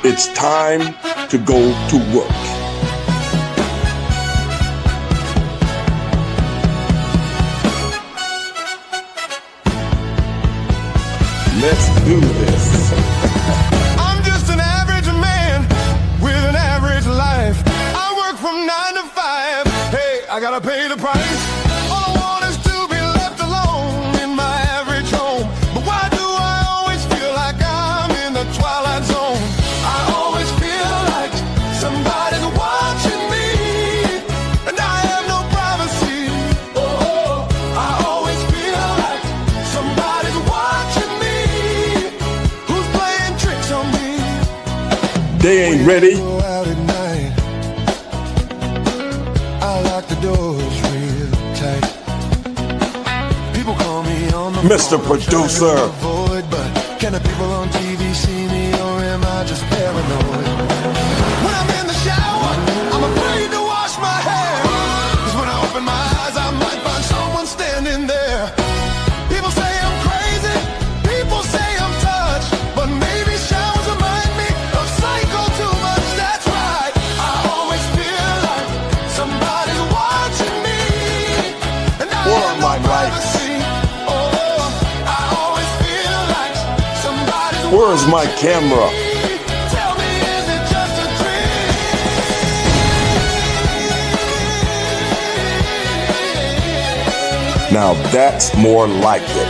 It's time to go to work. Let's do this. I'm just an average man with an average life. I work from 9 to 5. Hey, I gotta pay the price. All I want is to be left alone in my average home. But why do I always feel like I'm in the twilight zone? I always feel like somebody's watching me, and I have no privacy. Oh, I always feel like somebody's watching me. Who's playing tricks on me? They ain't ready. Go out at night, I lock the doors real tight. People call me on the Mr. phone, I'm trying to Producer. avoid, but can the people on TV see me, or am I just paranoid? When I'm in the shower, I'm afraid to wash my hair, 'cause when I open my eyes, I might find someone standing there. People say I'm crazy, people say I'm touched, but maybe showers remind me of psycho too much. That's right, I always feel like somebody's watching me, and I Where have are no my lights? privacy. Oh, I always feel like somebody's Where's my camera? watching me. Tell me, is it just a dream? Now that's more like it.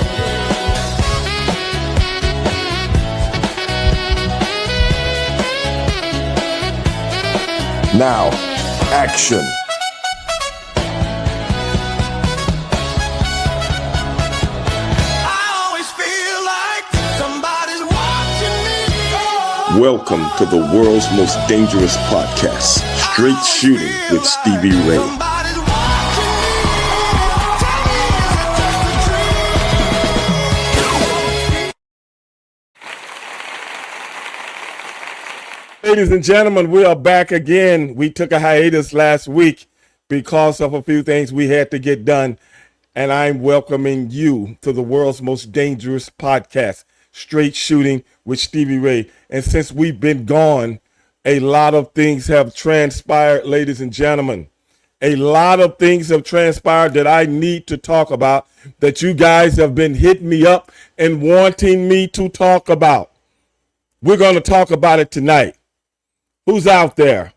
Now, action. I always feel like somebody's watching me. Welcome to the world's most dangerous podcast, Straight Shooting with Stevie Ray. Somebody's watching me. Tell me, is it just a dream? Ladies and gentlemen, we are back again. We took a hiatus last week because of a few things we had to get done. And I'm welcoming you to the world's most dangerous podcast, Straight Shooting with Stevie Ray. And since we've been gone, a lot of things have transpired, ladies and gentlemen. A lot of things have transpired that I need to talk about, that you guys have been hitting me up and wanting me to talk about. We're going to talk about it tonight. Who's out there?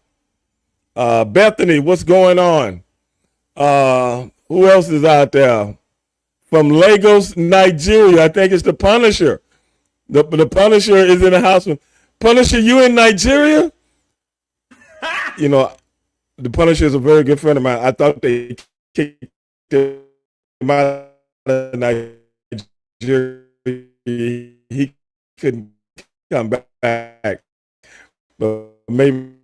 Bethany, what's going on? Who else is out there? From Lagos, Nigeria, I think it's the Punisher. The Punisher is in the house. Punisher, you in Nigeria? You know, the Punisher is a very good friend of mine. I thought they kicked him out of Nigeria. He couldn't come back. But maybe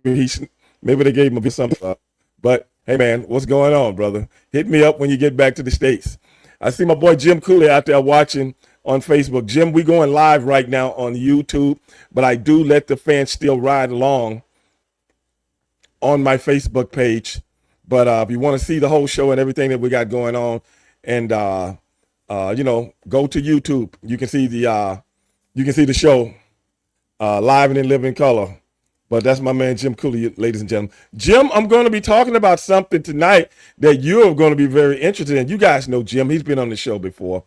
they gave him something. But hey, man, what's going on, brother? Hit me up when you get back to the States. I see my boy Jim Cooley out there watching on Facebook. Jim, we going live right now on YouTube, but I do let the fans still ride along on my Facebook page. But if you want to see the whole show and everything that we got going on, and go to YouTube. You can see the show live and in living color. But that's my man Jim Cooley, ladies and gentlemen. Jim, I'm going to be talking about something tonight that you're going to be very interested in. You guys know Jim. He's been on the show before.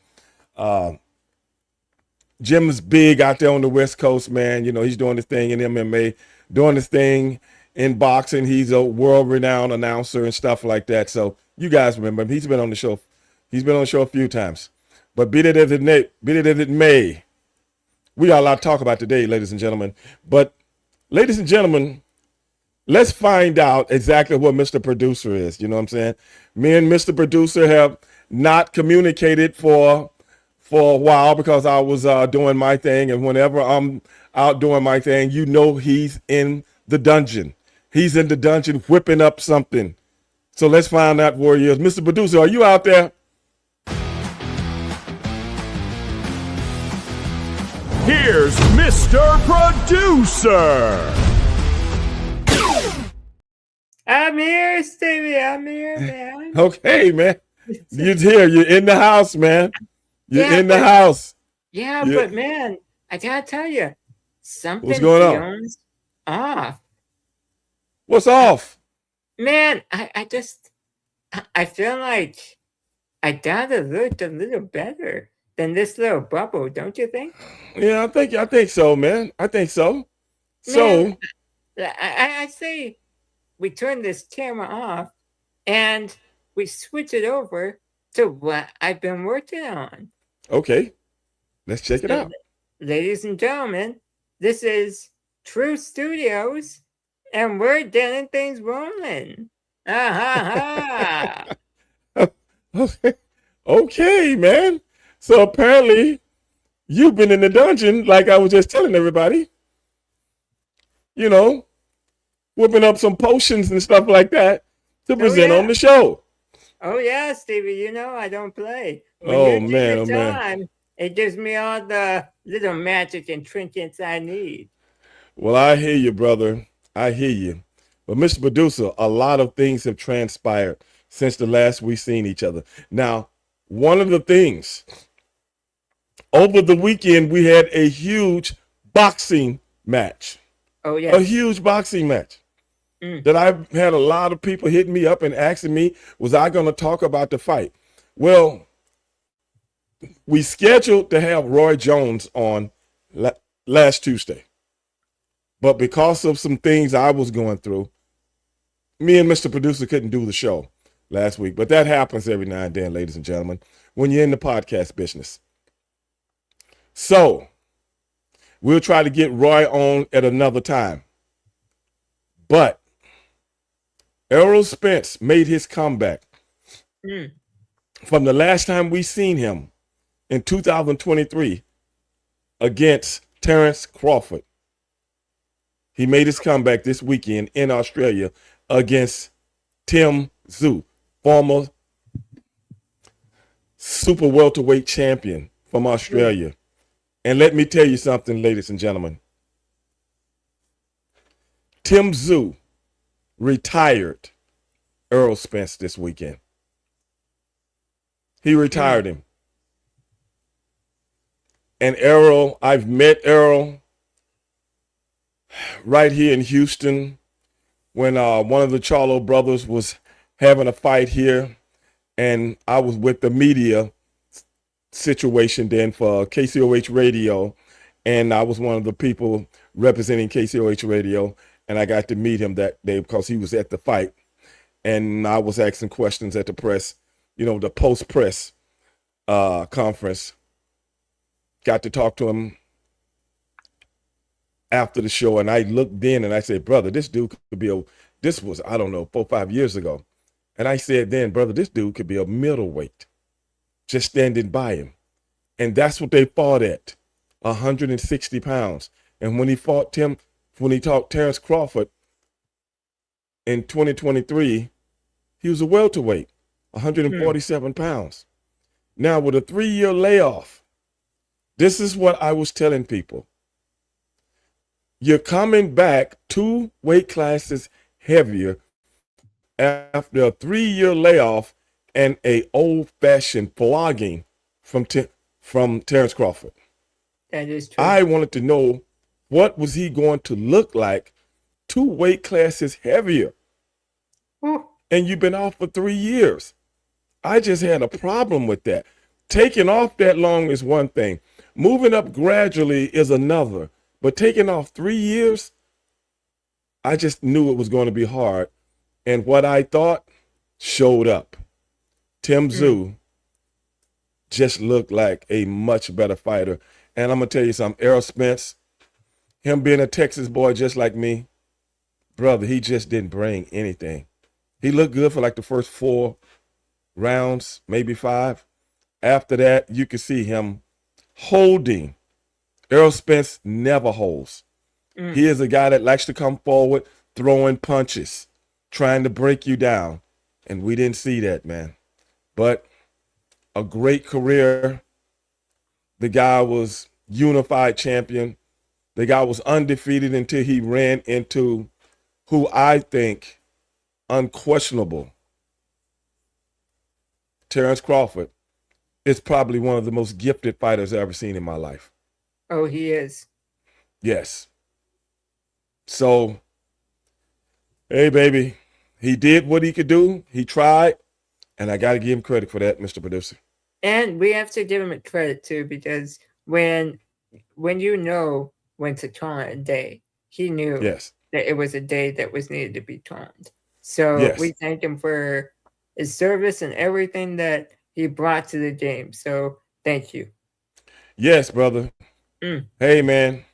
Jim's big out there on the West Coast, man. You know, he's doing his thing in MMA, doing his thing in boxing. He's a world-renowned announcer and stuff like that. So you guys remember him. He's been on the show. He's been on the show a few times. But be it as it may, we got a lot to talk about today, ladies and gentlemen. But ladies and gentlemen, let's find out exactly what Mr. Producer is. You know what I'm saying? Me and Mr. Producer have not communicated for a while because I was doing my thing. And whenever I'm out doing my thing, you know he's in the dungeon. He's in the dungeon whipping up something. So let's find out where he is. Mr. Producer, are you out there? Here's Mr. Producer. I'm here, Stevie. I'm here, man. Okay, man. You're here. You're in the house, man. You're Yeah, in the but- house. Yeah, Yeah. but man, I gotta tell you, something What's going on? feels off. What's off? Man, I feel like I gotta look a little better than this little bubble, don't you think? Yeah, I think so, man. I think so. Man, So, I say we turn this camera off and we switch it over to what I've been working on. okay, let's check it So, out. ladies and gentlemen, this is True Studios, and we're getting things rolling. Ah ha ha! Okay, okay, man. So apparently you've been in the dungeon, like I was just telling everybody. You know, whipping up some potions and stuff like that to present yeah. on the show. Oh yeah, Stevie, you know I don't play. When Oh you do man, your oh man. time, it gives me all the little magic and trinkets I need. Well, I hear you, brother. I hear you. But Mr. Producer, a lot of things have transpired since the last we seen each other. Now, one of the things over the weekend we had a huge boxing match. Oh yeah. A huge boxing match. That I've had a lot of people hitting me up and asking me, was I going to talk about the fight? Well, we scheduled to have Roy Jones on last Tuesday. But because of some things I was going through, me and Mr. Producer couldn't do the show last week. But that happens every now and then, ladies and gentlemen, when you're in the podcast business. So we'll try to get Roy on at another time. But Errol Spence made his comeback from the last time we seen him in 2023 against Terence Crawford. He made his comeback this weekend in Australia against Tim Tszyu, former super welterweight champion from Australia. And let me tell you something, ladies and gentlemen. Tim Tszyu retired Errol Spence this weekend. He retired him. And Errol, I've met Errol right here in Houston when one of the Charlo brothers was having a fight here, and I was with the media situation then for KCOH Radio, and I was one of the people representing KCOH Radio, and I got to meet him that day because he was at the fight, and I was asking questions at the press, the post-press conference. Got to talk to him after the show, and I looked in and I said, brother, this dude could be this was, I don't know, 4 or 5 years ago. And I said then, brother, this dude could be a middleweight just standing by him. And that's what they fought at, 160 pounds. And when he fought Terence Crawford in 2023, he was a welterweight, 147 pounds. Now with a 3-year layoff, this is what I was telling people. You're coming back 2 weight classes heavier after a 3-year layoff and a old-fashioned flogging from Terence Crawford. That is true. I wanted to know, what was he going to look like 2 weight classes heavier? Ooh. And you've been off for 3 years. I just had a problem with that. Taking off that long is one thing. Moving up gradually is another. But taking off 3 years, I just knew it was going to be hard. And what I thought showed up. Tim Tszyu just looked like a much better fighter. And I'm going to tell you something. Errol Spence, him being a Texas boy just like me, brother, he just didn't bring anything. He looked good for like the first 4 rounds, maybe 5. After that, you could see him holding. Errol Spence never holds. He is a guy that likes to come forward, throwing punches, trying to break you down. And we didn't see that, man. But a great career. The guy was unified champion. The guy was undefeated until he ran into who I think unquestionable. Terence Crawford is probably one of the most gifted fighters I've ever seen in my life. Oh, he is. Yes. So, hey, baby, he did what he could do. He tried, and I got to give him credit for that, Mr. Producer. And we have to give him a credit too, because when you know when to taunt a day, he knew Yes. that it was a day that was needed to be taunted. So Yes. we thank him for his service and everything that he brought to the game. So thank you. Yes, brother. Hey, man,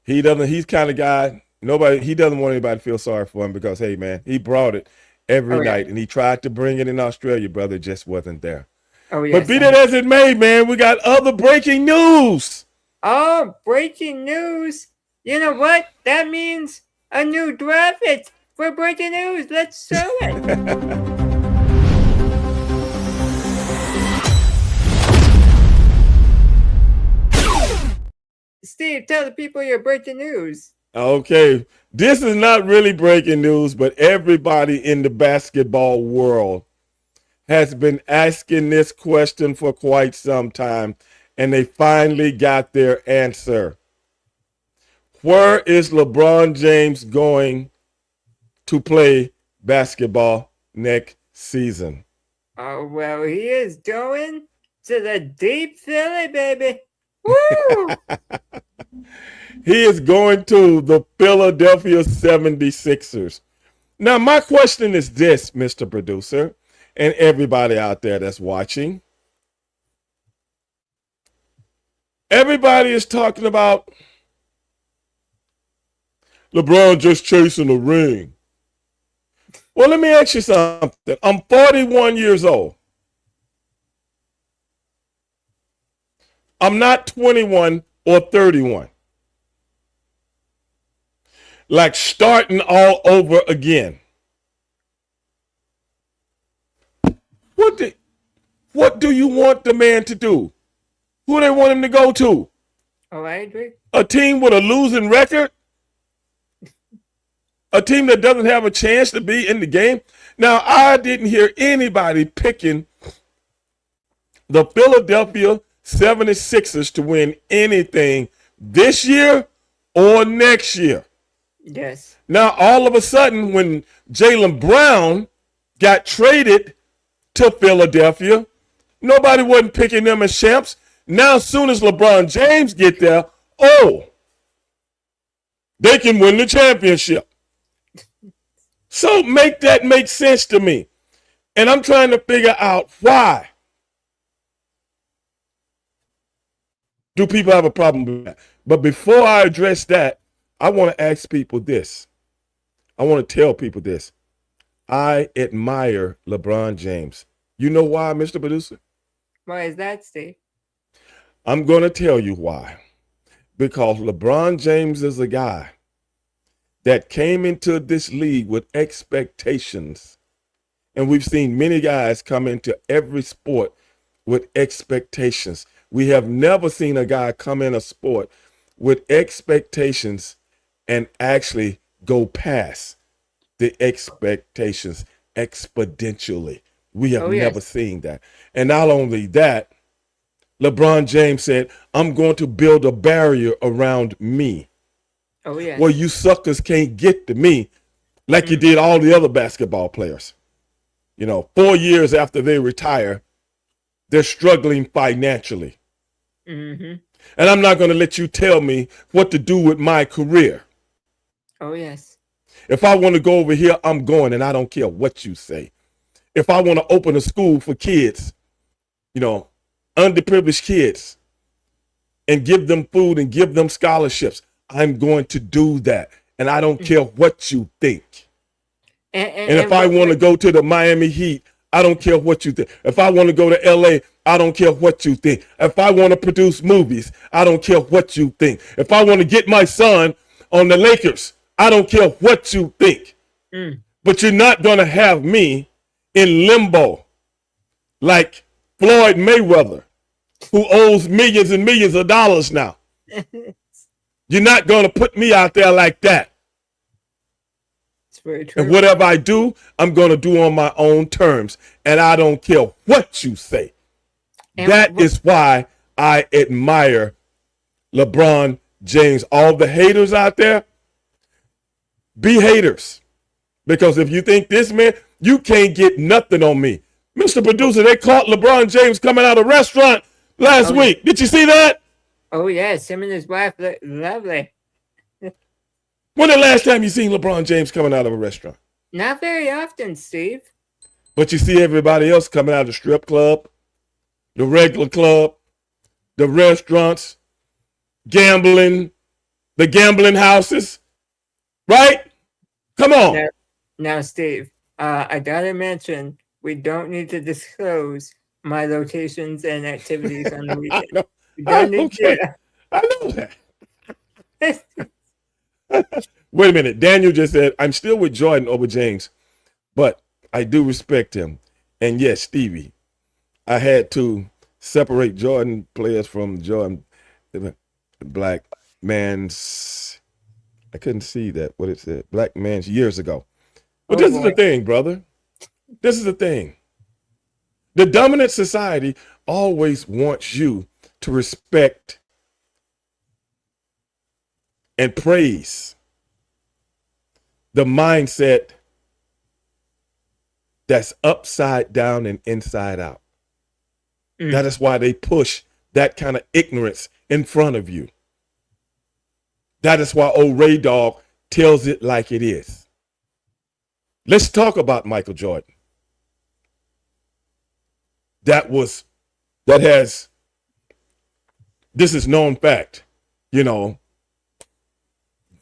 he's kind of guy, he doesn't want anybody to feel sorry for him because, hey, man, he brought it every night, and he tried to bring it in Australia, brother, it just wasn't there. Oh, yes. But be that as it may, man, we got other breaking news. Oh, breaking news. You know what? That means a new graphic for breaking news. Let's show it. Steve, tell the people your breaking news. Okay, this is not really breaking news, but everybody in the basketball world has been asking this question for quite some time, and they finally got their answer. Where is LeBron James going to play basketball next season? Oh, well, he is going to the deep Philly, baby. Woo! He is going to the Philadelphia 76ers. Now, my question is this, Mr. Producer, and everybody out there that's watching. Everybody is talking about LeBron just chasing a ring. Well, let me ask you something. I'm 41 years old. I'm not 21 or 31. Like starting all over again. What do you want the man to do? Who they want him to go to? Oh, I agree. A team with a losing record? A team that doesn't have a chance to be in the game? Now, I didn't hear anybody picking the Philadelphia 76ers to win anything this year or next year. Yes. Now, all of a sudden, when Jaylen Brown got traded to Philadelphia, nobody wasn't picking them as champs. Now, as soon as LeBron James get there, they can win the championship. So make that make sense to me. And I'm trying to figure out why do people have a problem with that. But before I address that, I want to ask people this. I want to tell people this. I admire LeBron James. You know why, Mr. Producer? Why is that, Steve? I'm going to tell you why. Because LeBron James is a guy that came into this league with expectations. And we've seen many guys come into every sport with expectations. We have never seen a guy come in a sport with expectations and actually go past the expectations exponentially. We have never seen that. And not only that, LeBron James said, I'm going to build a barrier around me. Oh, yeah. Well, you suckers can't get to me like you did all the other basketball players. 4 years after they retire, they're struggling financially. Mm-hmm. And I'm not going to let you tell me what to do with my career. Oh, yes. If I want to go over here, I'm going, and I don't care what you say. If I want to open a school for kids, underprivileged kids, and give them food and give them scholarships, I'm going to do that. And I don't care what you think. And if I want to go to the Miami Heat, I don't care what you think. If I want to go to LA, I don't care what you think. If I want to produce movies, I don't care what you think. If I want to get my son on the Lakers, I don't care what you think. But you're not going to have me in limbo like Floyd Mayweather, who owes millions and millions of dollars now. You're not going to put me out there like that. It's very true. And whatever I do, I'm going to do on my own terms. And I don't care what you say. And that is why I admire LeBron James. All the haters out there, Be haters. Because if you think this man, you can't get nothing on me. Mr. Producer, they caught LeBron James coming out of a restaurant last week. Did you see that? Oh, yes. Him and his wife look lovely. When the last time you seen LeBron James coming out of a restaurant? Not very often, Steve. But you see everybody else coming out of the strip club, the regular club, the restaurants, gambling, the gambling houses, right? Come on. Now, Steve, I gotta mention, we don't need to disclose my locations and activities on the weekend. I know. We don't need to. I know that. Wait a minute. Daniel just said, I'm still with Jordan over James, but I do respect him. And yes, Stevie, I had to separate Jordan players from Jordan black man's. I couldn't see that, what it said. Black man's years ago. But this is the thing, brother. This is the thing. The dominant society always wants you to respect and praise the mindset that's upside down and inside out. That is why they push that kind of ignorance in front of you. That is why old Ray Dog tells it like it is. Let's talk about Michael Jordan. This is known fact,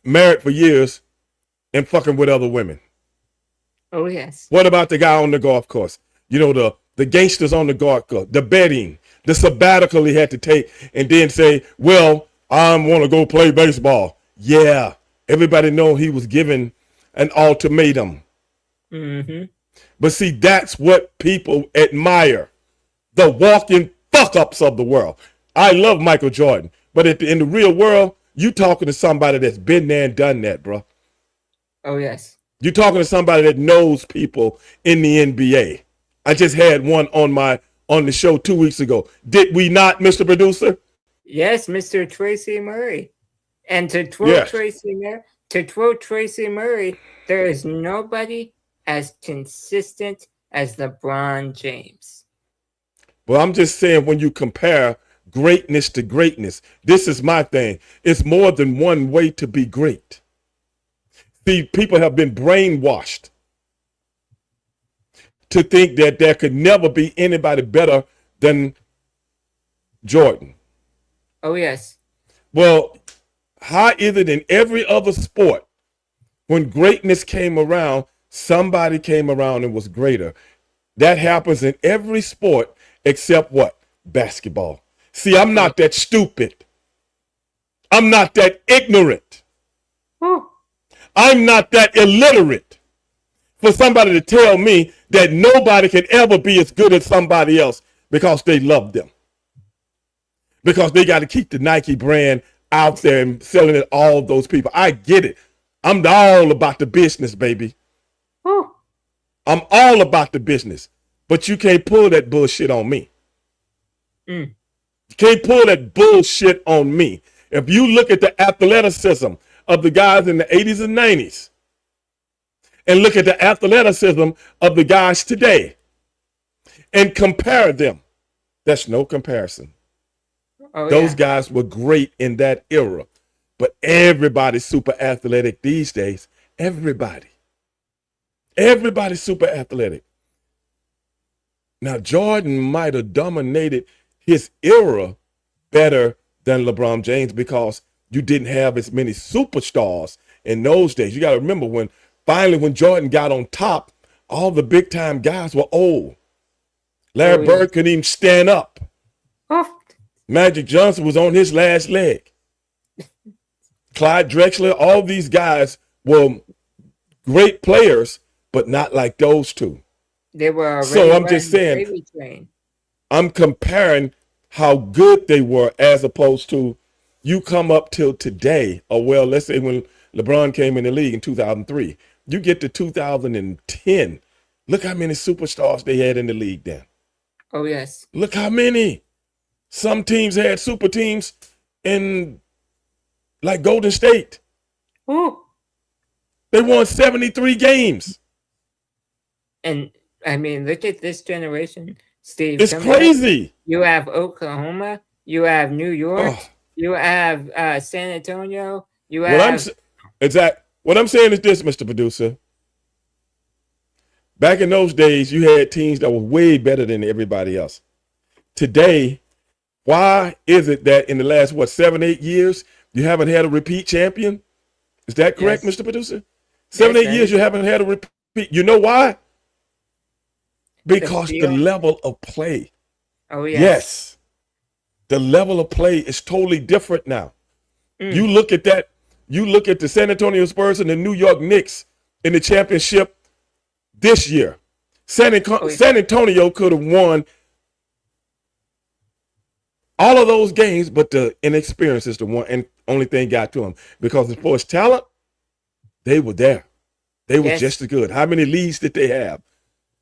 married for years and fucking with other women. Oh, yes. What about the guy on the golf course? The gangsters on the golf course, the betting, the sabbatical he had to take and then say, well, I want to go play baseball. Yeah, everybody know he was given an ultimatum. Mm-hmm. But see, that's what people admire. The walking fuck-ups of the world. I love Michael Jordan, but in the real world, you talking to somebody that's been there and done that, bro. Oh, yes. You're talking to somebody that knows people in the NBA. I just had one on the show 2 weeks ago. Did we not, Mr. Producer? Yes, Mr. Tracy Murray. And to quote Tracy Murray, there is nobody as consistent as LeBron James. Well, I'm just saying, when you compare greatness to greatness, this is my thing. It's more than one way to be great. See, people have been brainwashed to think that there could never be anybody better than Jordan. Oh, yes. Well, how is it in every other sport, when greatness came around, somebody came around and was greater? That happens in every sport except what? Basketball. See, I'm not that stupid. I'm not that ignorant. I'm not that illiterate for somebody to tell me that nobody can ever be as good as somebody else because they love them. Because they got to keep the Nike brand out there and selling it all those people. I get it. I'm all about the business, baby. I'm all about the business. But you can't pull that bullshit on me. You can't pull that bullshit on me. If you look at the athleticism of the guys in the 80s and 90s and look at the athleticism of the guys today and compare them, that's no comparison. Those guys were great in that era. But everybody's super athletic these days. Everybody's super athletic. Now, Jordan might have dominated his era better than LeBron James because you didn't have as many superstars in those days. You got to remember when Jordan got on top, all the big time guys were old. Larry Bird couldn't even stand up. Magic Johnson was on his last leg. Clyde Drexler, all these guys were great players, but not like those two. They were. So I'm just saying, I'm comparing how good they were as opposed to you come up till today, or well, let's say when LeBron came in the league in 2003, you get to 2010. Look how many superstars they had in the league then. Oh, yes. Look how many. Some teams had super teams in like Golden State. They won 73 games. And I mean, look at this generation, Steve. It's Coming up, crazy. you have Oklahoma, you have New York, Oh. you have San Antonio, you What I'm have s- what I'm saying is this, Mr. Producer. Back in those days, you had teams that were way better than everybody else. Today, why is it that in the last 7, 8 years you haven't had a repeat champion? Is that correct, Yes. Mr. Producer? 7, Yes, 8 that years is- you haven't had a repeat. You know why? Because the field. level of play. Oh yes. Yes. The level of play is totally different now. Mm. You look at that. You look at the San Antonio Spurs and the New York Knicks in the championship this year. San Antonio could have won all of those games, but the inexperience is the one and only thing got to them. Because as far as talent, they were there. They were Yes. just as good. How many leads did they have?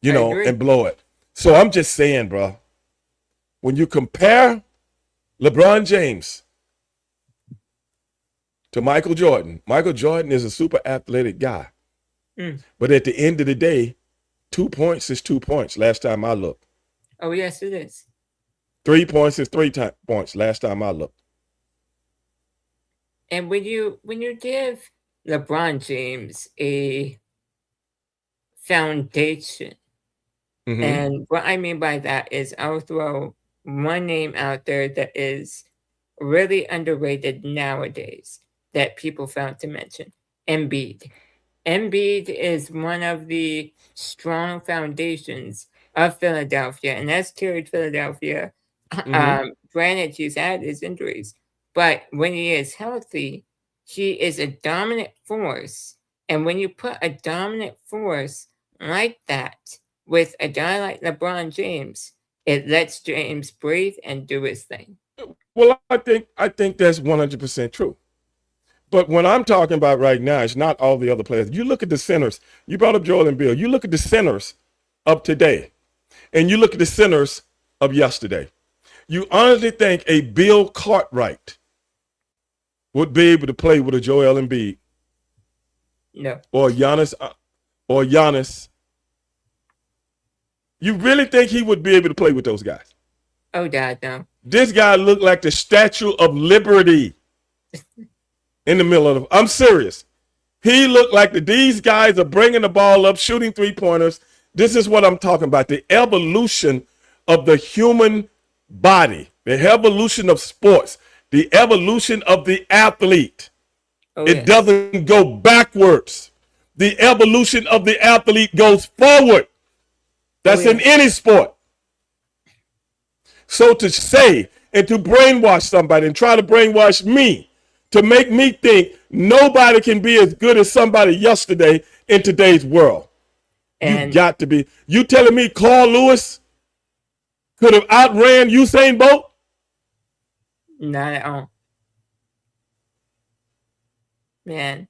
You I know, agree. and blow it. So I'm just saying, bro, when you compare LeBron James to Michael Jordan is a super athletic guy. Mm. But at the end of the day, 2 points is 2 points last time I looked. Oh yes, it is. 3 points is 3 points last time I looked. And when you give LeBron James a foundation, Mhm. and what I mean by that is I'll throw one name out there that is really underrated nowadays that people fail to mention. Embiid. Embiid is one of the strong foundations of Philadelphia, and that's carried Philadelphia. Mhm. Granted, he's had his injuries, but when he is healthy, he is a dominant force. And when you put a dominant force like that with a guy like LeBron James, it lets James breathe and do his thing. Well, I think that's 100% true. But what I'm talking about right now is not all the other players. You look at the centers. You brought up Joel and Bill. You look at the centers of today, and you look at the centers of yesterday. You honestly think a Bill Cartwright would be able to play with a Joel Embiid No. or Giannis? You really think he would be able to play with those guys? Oh, God, no. This guy looked like the Statue of Liberty in the middle of the. I'm serious. He looked like these guys are bringing the ball up, shooting 3-pointers. This is what I'm talking about. The evolution of the human body, the evolution of sports, the evolution of the athlete. Oh, It yes. doesn't go backwards. The evolution of the athlete goes forward. That's in yes. any sport. So to say and to brainwash somebody and try to brainwash me to make me think nobody can be as good as somebody yesterday in today's world. You And got to be. You telling me Carl Lewis could have outran Usain Bolt? not at all. Man.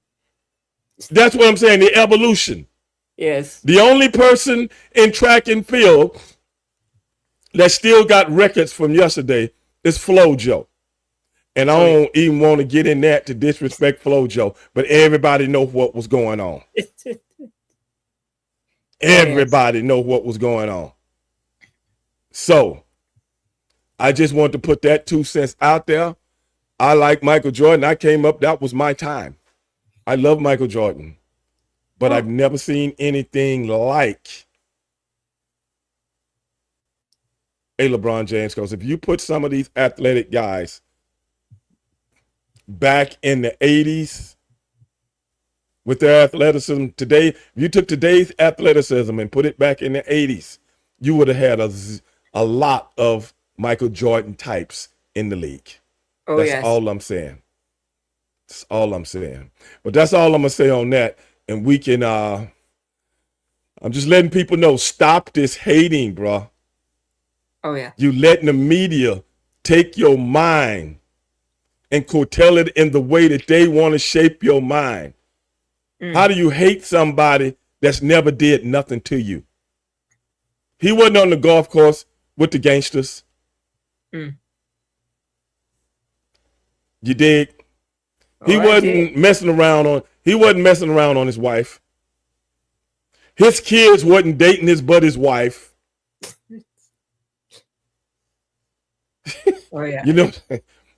That's what I'm saying, the evolution. Yes. The only person in track and field that still got records from yesterday is FloJo. And I don't even want to get in that to disrespect FloJo, but everybody know what was going on. Everybody know what was going on. So I just want to put that 2 cents out there. I like Michael Jordan. I came up, that was my time. I love Michael Jordan, but I've never seen anything like a LeBron James. Because if you put some of these athletic guys back in the 80s with their athleticism today, if you took today's athleticism and put it back in the 80s, you would have had a lot of Michael Jordan types in the league. Oh, That's yes. all I'm saying. That's all I'm saying. But that's all I'm going to say on that. And we can, I'm just letting people know, stop this hating, bro. Oh, yeah. You letting the media take your mind and curtail it in the way that they want to shape your mind. How do you hate somebody that's never did nothing to you? He wasn't on the golf course with the gangsters. Mm. You dig? He Oh, I wasn't did. messing around on. He wasn't messing around on his wife. His kids wasn't dating his buddy's wife. Oh yeah. You know,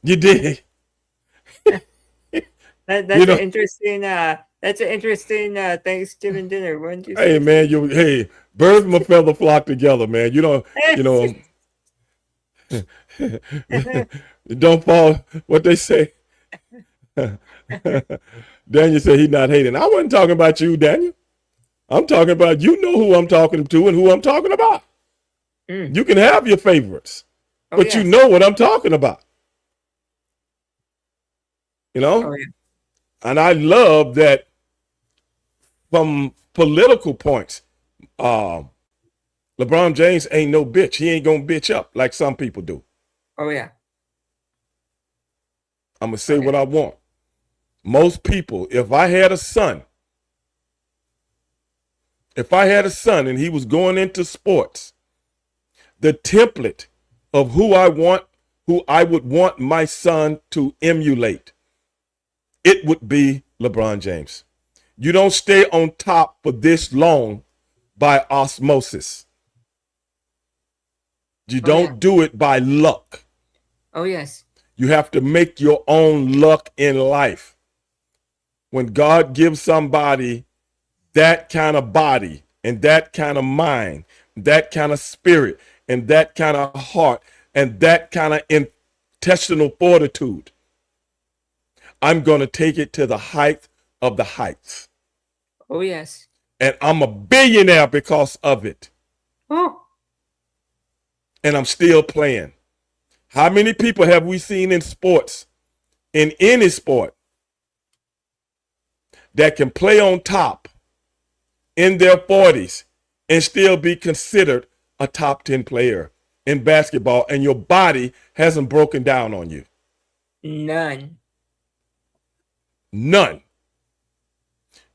you did. That's You know- an interesting. That's an interesting Thanksgiving dinner, wouldn't you? Hey say? man, birds of a feather flock together, man. You know, don't fall. What they say. Daniel said he's not hating. I wasn't talking about you, Daniel. I'm talking about, you know who I'm talking to and who I'm talking about. You can have your favorites, Oh, but you yes. know what I'm talking about. You know? Oh, yeah. And I love that from political points, LeBron James ain't no bitch. He ain't gonna bitch up like some people do. Oh yeah. I'm gonna say what I want. Most people, if I had a son and he was going into sports, the template of who I would want my son to emulate, it would be LeBron James. You don't stay on top for this long by osmosis. You don't do it by luck. Oh yes. You have to make your own luck in life. When God gives somebody that kind of body and that kind of mind, that kind of spirit and that kind of heart and that kind of intestinal fortitude, I'm going to take it to the height of the heights. Oh yes. And I'm a billionaire because of it. Oh. And I'm still playing. How many people have we seen in sports, in any sport, that can play on top in their 40s and still be considered a top 10 player in basketball, and your body hasn't broken down on you? None. None.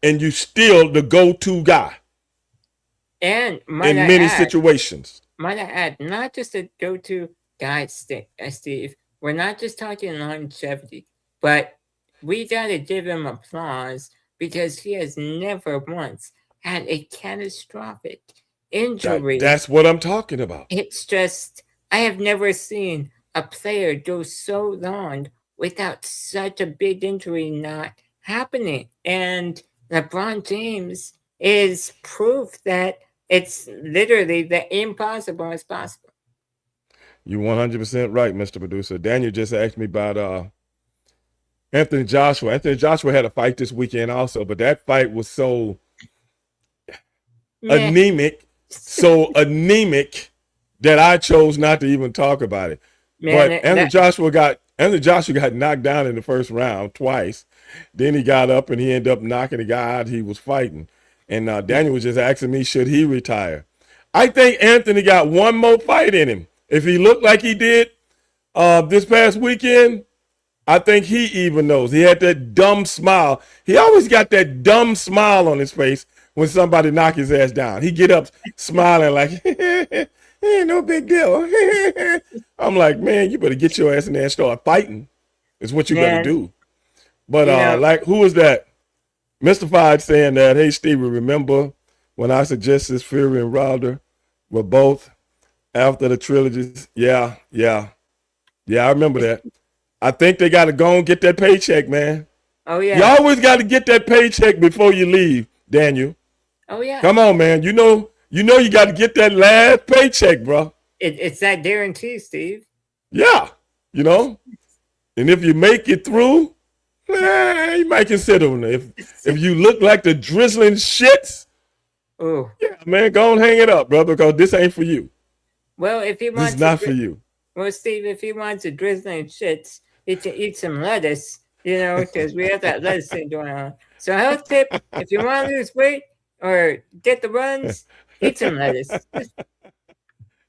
And you still the go-to guy And in many situations. Might I add, not just a go-to guy, Steve. We're not just talking longevity, but we gotta give him applause because he has never once had a catastrophic injury. That's what I'm talking about. It's just, I have never seen a player go so long without such a big injury not happening. And LeBron James is proof that it's literally the impossible is possible. You're 100% right, Mr. Producer. Daniel just asked me about Anthony Joshua. Anthony Joshua had a fight this weekend also, but that fight was so anemic that I chose not to even talk about it. Man, but Anthony Joshua got knocked down in the first round twice. Then he got up and he ended up knocking the guy out he was fighting. And Daniel was just asking me, should he retire? I think Anthony got one more fight in him. If he looked like he did this past weekend, I think he even knows. He had that dumb smile. He always got that dumb smile on his face when somebody knock his ass down. He get up smiling like, ain't no big deal. I'm like, man, you better get your ass in there and start fighting. Is what you better do. But like, who was that? Mystified saying that, hey, Stevie, remember when I suggested Fury and Wilder were both after the trilogies? Yeah, I remember that. I think they got to go and get that paycheck, man. Oh, yeah. You always got to get that paycheck before you leave, Daniel. Oh, yeah. Come on, man. You know you got to get that last paycheck, bro. It's that guarantee, Steve. Yeah, And if you make it through, you might consider it. If you look like the drizzling shits, oh yeah, man, go and hang it up, brother, because this ain't for you. Well, if he wants, this is not for you. Well, Steve, if he wants a drizzling shits, he can eat some lettuce, because we have that lettuce thing going on. So, health tip: if you want to lose weight or get the runs, eat some lettuce.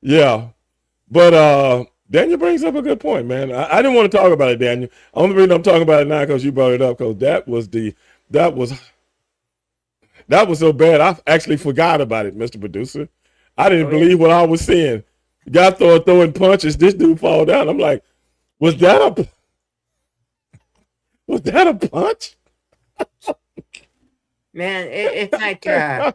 Yeah, but Daniel brings up a good point, man. I didn't want to talk about it, Daniel. Only reason I'm talking about it now because you brought it up, because that was so bad. I actually forgot about it, Mr. Producer. I didn't believe what I was seeing. Guy throwing punches. This dude fall down. I'm like, was that a punch? Man, it's like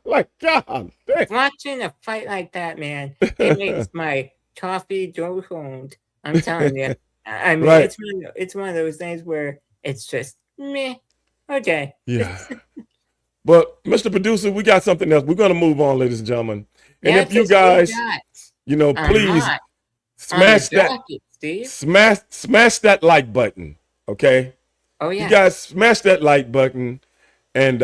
Like, God damn. watching a fight like that, man. It makes my coffee go cold. I'm telling you. I mean, Right. it's one of those things where it's just meh. Okay. Yeah. But Mr. Producer, we got something else. We're gonna move on, ladies and gentlemen. And Yeah, if you 'cause we guys, got a please lot smash on the that docket, Steve. smash that like button. Okay. Oh You yeah. guys smash that like button, and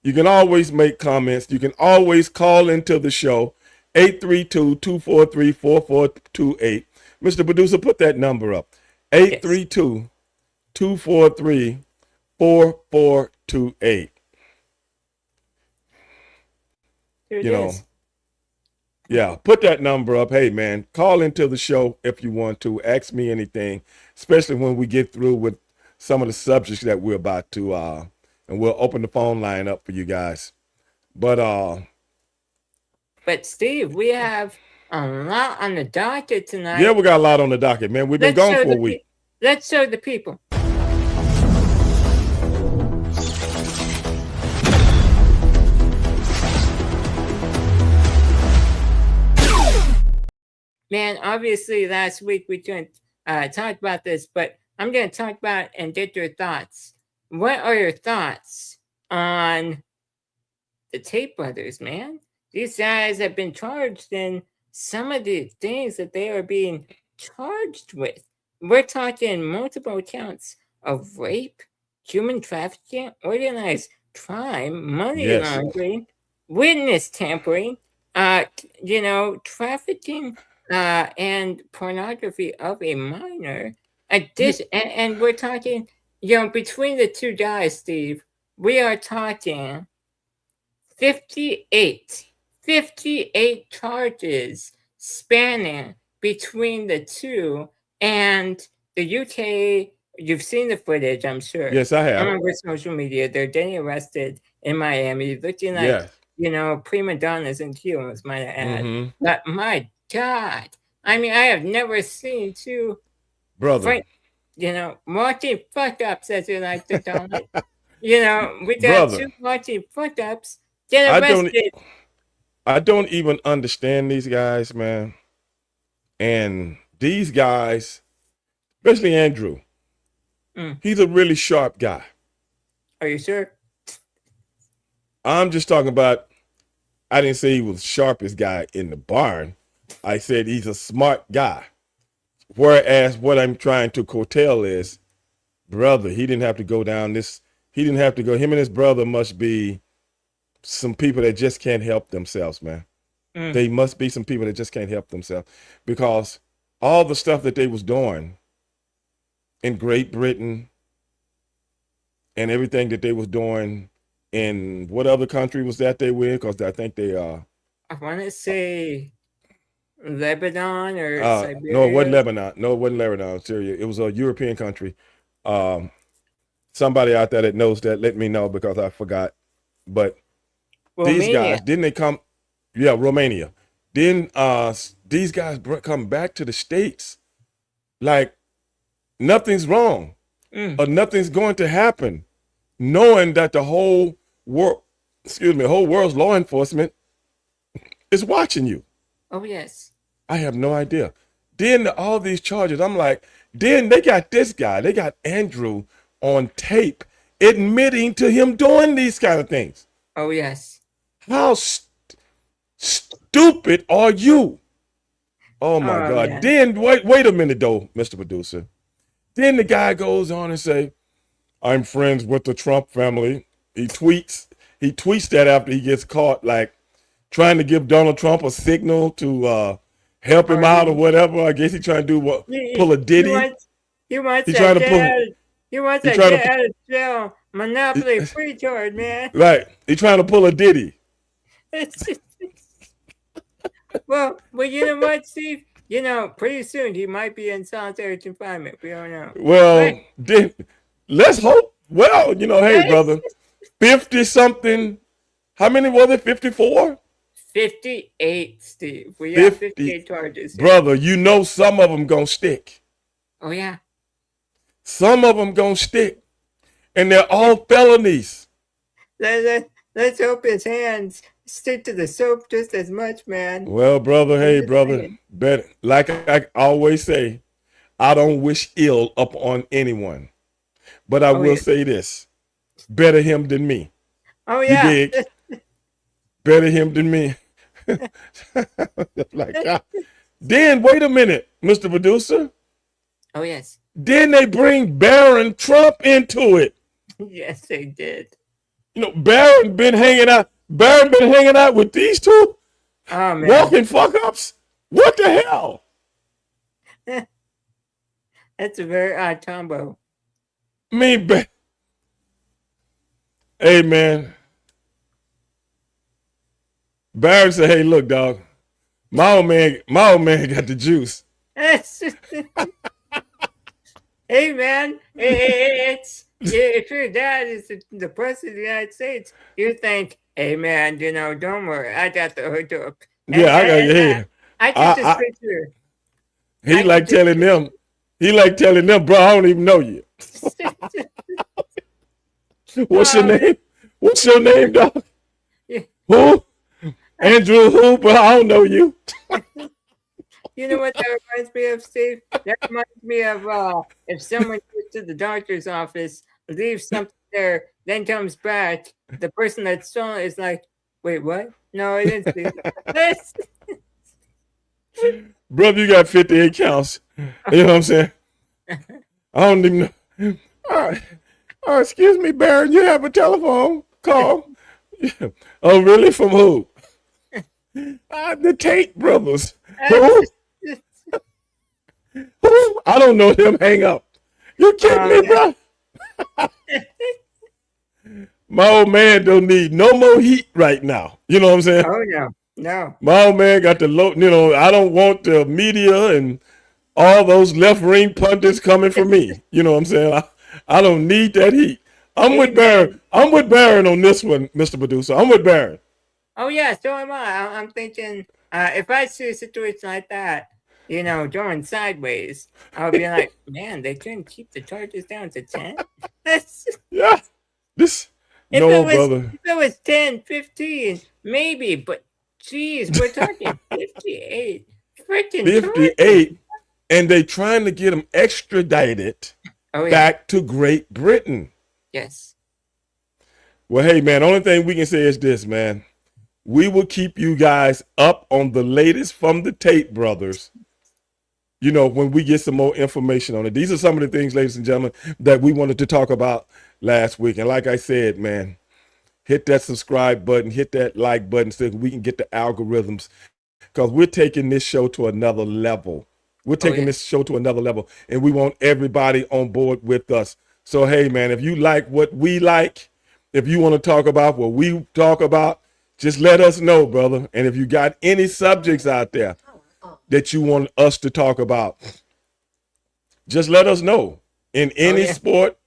you can always make comments. You can always call into the show, 832-243-4428. Mr. Producer, put that number up. 832-243-4428. Here it You know, is. yeah, put that number up. Hey, man, call into the show if you want to. Ask me anything, especially when we get through with some of the subjects that we're about to, and we'll open the phone line up for you guys. But Steve, we have a lot on the docket tonight. yeah, we got a lot on the docket, man. We've been gone for a week. Let's show the people. Man, obviously last week we couldn't talk about this, but I'm going to talk about and get your thoughts. What are your thoughts on the Tate brothers, man? These guys have been charged in some of the things that they are being charged with. We're talking multiple counts of rape, human trafficking, organized crime, money Yes. laundering, witness tampering, trafficking and pornography of a minor. And we're talking, between the two guys, Steve, we are talking 58 charges spanning between the two. And the UK, you've seen the footage, I'm sure. Yes, I have. On over social media, they're getting arrested in Miami, looking like, Yes. prima donnas and heroes, might I add. Mhm. But my God, I mean, I have never seen two, Brother. watching fuck ups, as you like to call it. We got Brother. two watching fuck ups get I don't- arrested. I don't even understand these guys, man. And these guys, especially Andrew, he's a really sharp guy. Are you sure? I'm just talking about, I didn't say he was the sharpest guy in the barn. I said he's a smart guy. Whereas what I'm trying to curtail is, brother, he didn't have to go down this. He didn't have to go. Him and his brother must be some people that just can't help themselves, man. They must be some people that just can't help themselves, because all the stuff that they was doing in Great Britain and everything that they was doing in what other country was that they were in? Because I think they I want to say Lebanon or Siberia. no, it wasn't Lebanon. No, it wasn't Lebanon, Syria. It was a European country. Somebody out there that knows that, let me know, because I forgot. But these Romania. guys, didn't they come? Yeah, Romania. Then these guys come back to the States like nothing's wrong or nothing's going to happen, knowing that the whole world, whole world's law enforcement is watching you. Oh, yes. I have no idea. Then all these charges, I'm like, then they got this guy, they got Andrew on tape admitting to him doing these kind of things. Oh, yes. How stupid are you? Oh my God. Yeah. Then wait a minute though, Mr. Producer. Then the guy goes on and say, I'm friends with the Trump family. He tweets that after he gets caught, like trying to give Donald Trump a signal to help him out or whatever. I guess he's trying to do what? Pull a Diddy. He wants He's that trying to get pull- out of- he wants he's that trying to get out of jail monopoly free card, man. Right. He's trying to pull a Diddy. Well, you know what, Steve? Pretty soon he might be in solitary confinement. We don't know. Well, Right. then let's hope. Well, hey, brother, 50 something. How many was it? 54? 58, Steve. We have 50. 58 charges. here. Brother, some of them gonna stick. Oh, yeah. Some of them gonna stick. And they're all felonies. Let's hope his hands stick to the soap just as much, man. Well, brother, hey, just brother, saying. better, like I always say, I don't wish ill upon anyone, but I will yeah. say this: better him than me. Oh You yeah. dig? Better him than me. Like, then wait a minute, Mr. Producer. Oh yes. Then they bring Barron Trump into it. Yes, they did. You know, Barron been hanging out. Barron been hanging out with these two Oh man. walking fuck ups. What the hell? That's a very odd combo. I mean, hey man. Barron said, "Hey, look, dog. My old man got the juice." Hey man, it's if your dad is the president of the United States, you think, hey man, don't worry, I got the hook up. Yeah, I got you here. I can just picture. He like telling them, bro, I don't even know you. What's your name? What's your name, dog? Yeah. Who? Andrew who? But I don't know you. You know what that reminds me of, Steve? That reminds me of if someone goes to the doctor's office, leaves something there, then comes back, the person that stole it is like, wait, what? No, I didn't see this. Brother, you got 58 counts. You know what I'm saying? I don't even know. All right. Excuse me, Barron, you have a telephone call? Yeah. Oh, really? From who? The Tate brothers. Who? Who? I don't know them. Hang up. You kidding me, bro? My old man don't need no more heat right now. You know what I'm saying? Oh, no. My old man got the low, I don't want the media and all those left-wing pundits coming for me. You know what I'm saying? I don't need that heat. I'm with Barron. I'm with Barron on this one, Mr. Producer. I'm with Barron. Oh, yeah, so am I. I'm thinking, if I see a situation like that, going sideways, I'll be like, man, they couldn't keep the charges down to 10? Yeah. Brother. If it was 10, 15, maybe, but geez, we're talking 58. Freaking 58. And they trying to get them extradited back to Great Britain. Yes. Well, hey, man, only thing we can say is this, man. We will keep you guys up on the latest from the Tate brothers, when we get some more information on it. These are some of the things, ladies and gentlemen, that we wanted to talk about last week. And like I said, man, hit that subscribe button, hit that like button so we can get the algorithms, because we're taking this show to another level. We're taking this show to another level, and we want everybody on board with us. So, hey, man, if you like what we like, if you want to talk about what we talk about, just let us know, brother. And if you got any subjects out there that you want us to talk about, just let us know. In any sport,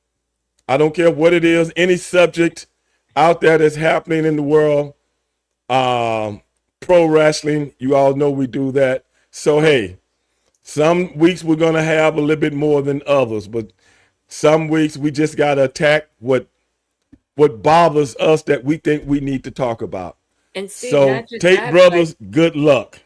I don't care what it is, any subject out there that's happening in the world, pro wrestling, you all know we do that. So, hey, some weeks we're going to have a little bit more than others, but some weeks we just got to attack what bothers us that we think we need to talk about. And Steve, so, Tate brothers, good luck.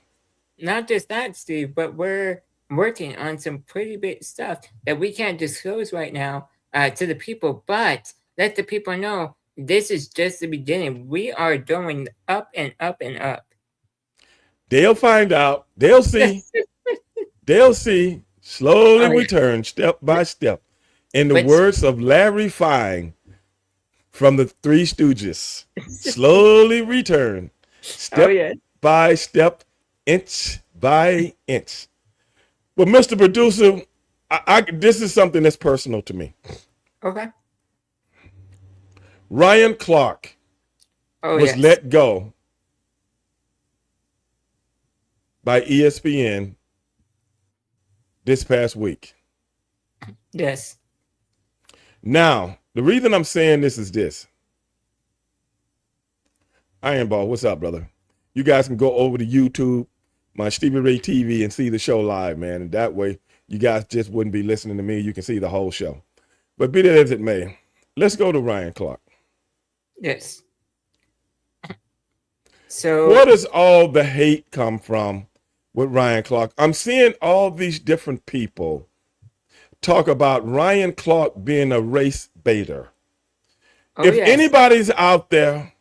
Not just that, Steve, but we're working on some pretty big stuff that we can't disclose right now to the people, but let the people know this is just the beginning. We are going up and up and up. They'll find out. They'll see. They'll see. Slowly return, step by step. In the words of Larry Fine from the Three Stooges, slowly return, step by step, inch by inch. But Mr. Producer, this is something that's personal to me. Okay. Ryan Clark was let go by ESPN this past week. Yes. Now, the reason I'm saying this is this. Iron Ball, what's up, brother? You guys can go over to YouTube, my Stevie Ray TV, and see the show live, man. And that way, you guys just wouldn't be listening to me. You can see the whole show. But be that as it may, let's go to Ryan Clark. Yes. So Where does all the hate come from with Ryan Clark? I'm seeing all these different people talk about Ryan Clark being a race baiter. If yes. anybody's out there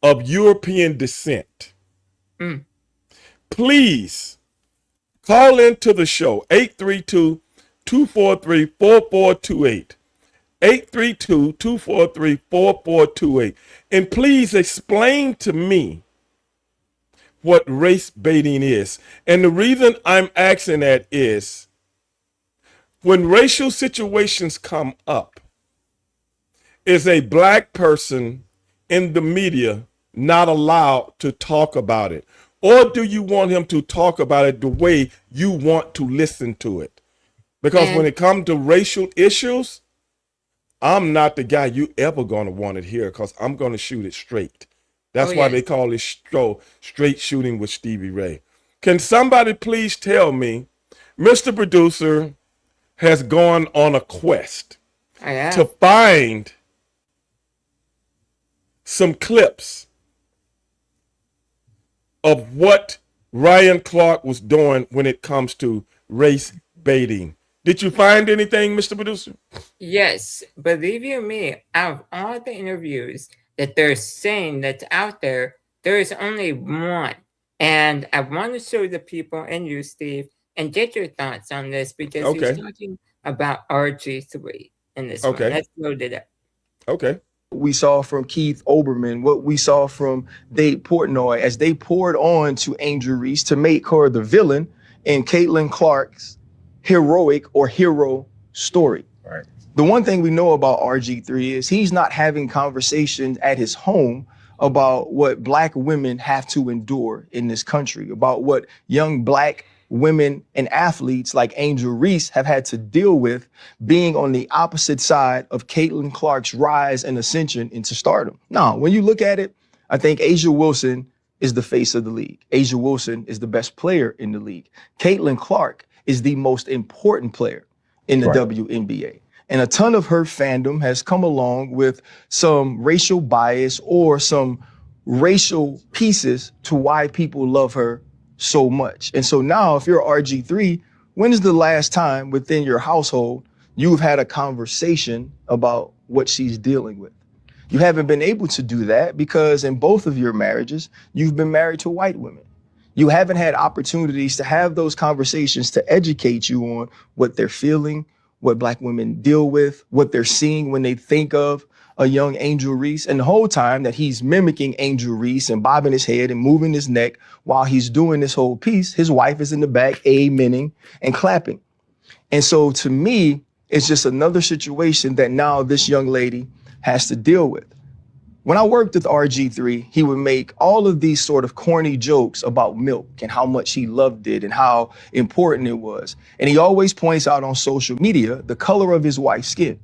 of European descent, please call into the show 832-243-4428. 832-243-4428. And please explain to me what race baiting is. And the reason I'm asking that is when racial situations come up, is a black person in the media not allowed to talk about it? Or do you want him to talk about it the way you want to listen to it? Because when it comes to racial issues, I'm not the guy you ever going to want to hear because I'm going to shoot it straight. That's why they call it straight shooting with Stevie Ray. Can somebody please tell me, Mr. Producer has gone on a quest to find some clips of what Ryan Clark was doing when it comes to race baiting. Did you find anything, Mr. Producer? Yes, believe you me, out of all the interviews that they're saying that's out there, there is only one. And I want to show the people and you, Steve, and get your thoughts on this because he's talking about RG3 in this one. Let's load it up. Okay. We saw from Keith Olbermann, what we saw from Dave Portnoy as they poured on to Angel Reese to make her the villain in Caitlin Clark's heroic or hero story. Right. The one thing we know about RG3 is he's not having conversations at his home about what black women have to endure in this country, about what young black women and athletes like Angel Reese have had to deal with being on the opposite side of Caitlin Clark's rise and ascension into stardom. Now, when you look at it, I think A'ja Wilson is the face of the league. A'ja Wilson is the best player in the league. Caitlin Clark is the most important player in the WNBA. And a ton of her fandom has come along with some racial bias or some racial pieces to why people love her so much. And so now if you're RG3, when is the last time within your household you've had a conversation about what she's dealing with? You haven't been able to do that because in both of your marriages, you've been married to white women. You haven't had opportunities to have those conversations to educate you on what they're feeling, what black women deal with, what they're seeing when they think of a young Angel Reese. And the whole time that he's mimicking Angel Reese and bobbing his head and moving his neck while he's doing this whole piece, his wife is in the back amening and clapping. And so to me, it's just another situation that now this young lady has to deal with. When I worked with RG3, he would make all of these sort of corny jokes about milk and how much he loved it and how important it was. And he always points out on social media the color of his wife's skin,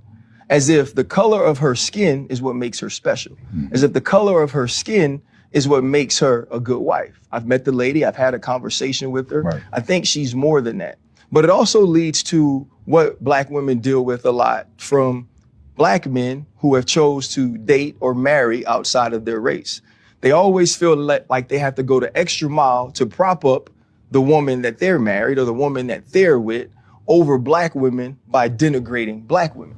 as if the color of her skin is what makes her special, as if the color of her skin is what makes her a good wife. I've met the lady, I've had a conversation with her. Right. I think she's more than that. But it also leads to what black women deal with a lot from black men who have chose to date or marry outside of their race. They always feel like they have to go the extra mile to prop up the woman that they're married or the woman that they're with over black women by denigrating black women.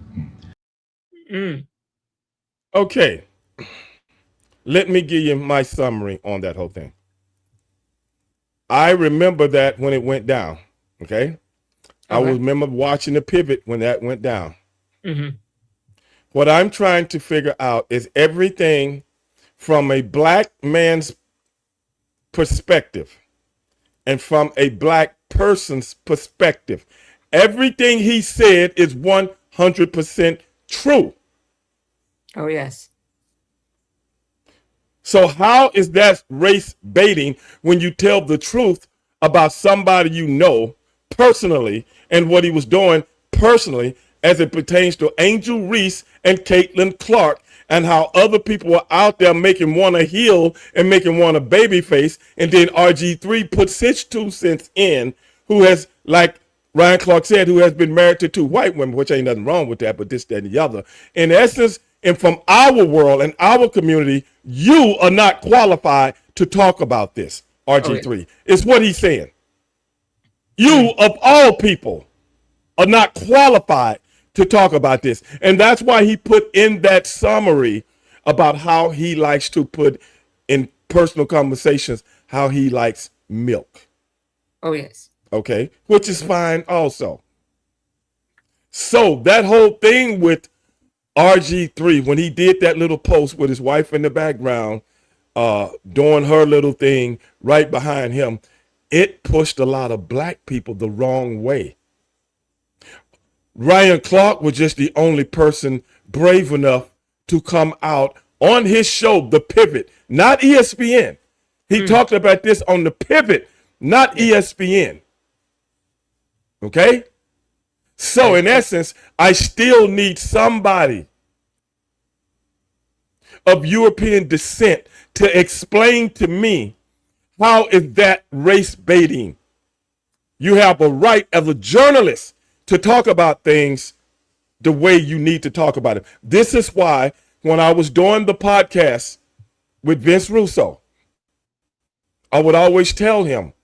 Okay. Let me give you my summary on that whole thing. I remember that when it went down, okay? I remember watching the pivot when that went down. What I'm trying to figure out is everything from a black man's perspective and from a black person's perspective. Everything he said is 100% true. Oh, yes. So how is that race baiting when you tell the truth about somebody you know personally and what he was doing personally as it pertains to Angel Reese and Caitlin Clark and how other people are out there making one a heel and making one a baby face, and then RG3 puts his 2 cents in, who has, like Ryan Clark said, who has been married to 2 white women, which ain't nothing wrong with that, but this, that, and the other. In essence, and from our world and our community, you are not qualified to talk about this, RG3. It's what he's saying. You, of all people, are not qualified to talk about this. And that's why he put in that summary about how he likes to put in personal conversations, how he likes milk. Oh, yes. Okay, which is fine also. So that whole thing with RG3, when he did that little post with his wife in the background, doing her little thing right behind him, it pushed a lot of black people the wrong way. Ryan Clark was just the only person brave enough to come out on his show, The Pivot, not ESPN. He talked about this on The Pivot, not ESPN. Okay? So in essence, I still need somebody of European descent to explain to me, how is that race baiting? You have a right as a journalist to talk about things the way you need to talk about it. This is why when I was doing the podcast with Vince Russo, I would always tell him,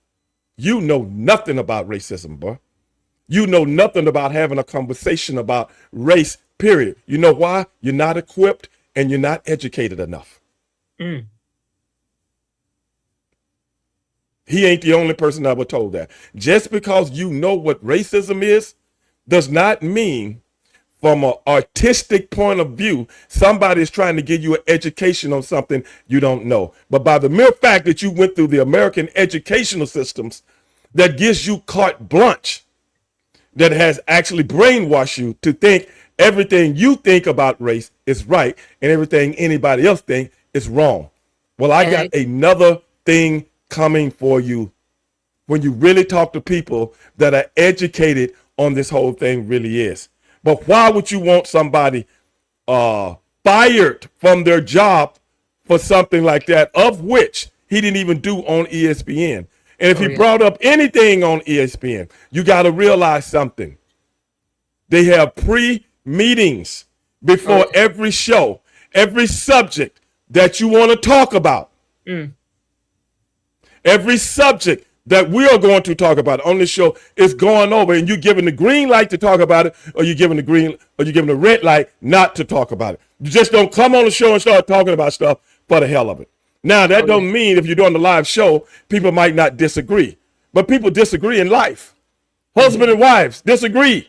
you know nothing about racism, boy. You know nothing about having a conversation about race, period. You know why? You're not equipped and you're not educated enough. He ain't the only person I was told that. Just because you know what racism is does not mean from an artistic point of view, somebody is trying to give you an education on something you don't know. But by the mere fact that you went through the American educational systems that gives you carte blanche, that has actually brainwashed you to think everything you think about race is right and everything anybody else thinks is wrong. Well, I got another thing coming for you when you really talk to people that are educated on this whole thing really is. But why would you want somebody fired from their job for something like that, of which he didn't even do on ESPN? And if he brought up anything on ESPN, you got to realize something. They have pre-meetings before every show, every subject that you want to talk about. Every subject that we are going to talk about on this show is going over, and you giving the green light to talk about it, or you giving the red light not to talk about it. You just don't come on the show and start talking about stuff for the hell of it. Now, that don't mean if you're doing the live show, people might not disagree. But people disagree in life. Husband and wives disagree.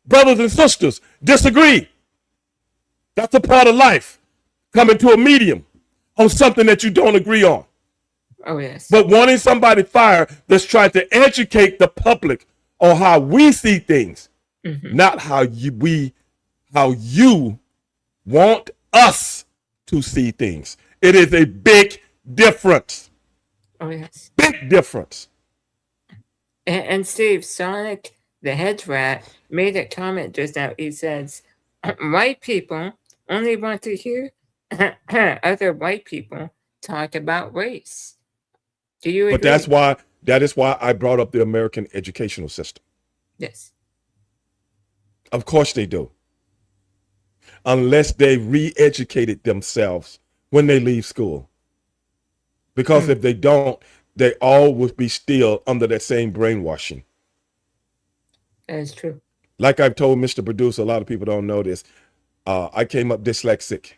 Brothers and sisters disagree. That's a part of life. Coming to a medium on something that you don't agree on. Oh, yes. But wanting somebody fired that's trying to educate the public on how we see things, not how you want us to see things. It is a big difference. Oh, yes. Big difference. And Steve, Sonic the Hedge Rat made a comment just now. He says, white people only want to hear other white people talk about race. Do you agree? But that is why I brought up the American educational system. Yes. Of course they do. Unless they re-educated themselves when they leave school. Because if they don't, they all would be still under that same brainwashing. That is true. Like I've told Mr. Producer, a lot of people don't know this. I came up dyslexic.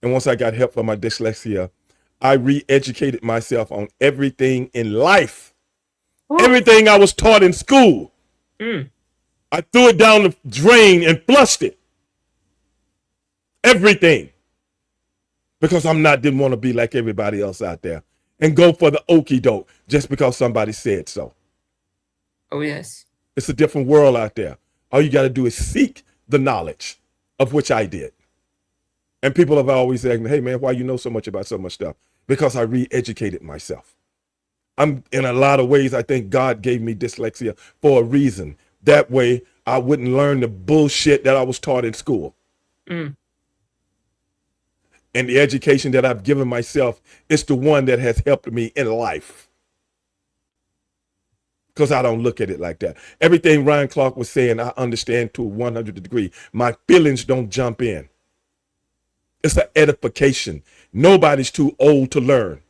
And once I got help for my dyslexia, I re-educated myself on everything in life. Everything I was taught in school. I threw it down the drain and flushed it. Everything. Because didn't want to be like everybody else out there and go for the okie doke just because somebody said so. Oh, yes. It's a different world out there. All you got to do is seek the knowledge, of which I did. And people have always said, hey, man, why you know so much about so much stuff? Because I re-educated myself. In a lot of ways, I think God gave me dyslexia for a reason. That way, I wouldn't learn the bullshit that I was taught in school. And the education that I've given myself is the one that has helped me in life. Because I don't look at it like that. Everything Ryan Clark was saying, I understand to a 100 degree. My feelings don't jump in. It's an edification. Nobody's too old to learn.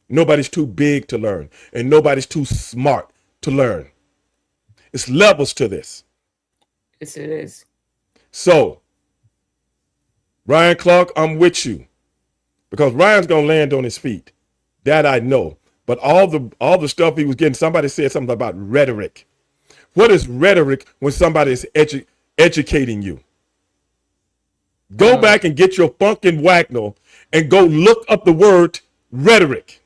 Nobody's too big to learn. And nobody's too smart to learn. It's levels to this. Yes, it is. So, Ryan Clark, I'm with you. Because Ryan's going to land on his feet. That I know. But all the stuff he was getting, somebody said something about rhetoric. What is rhetoric when somebody is educating you? Go back and get your Funkin' Wagnall and go look up the word rhetoric.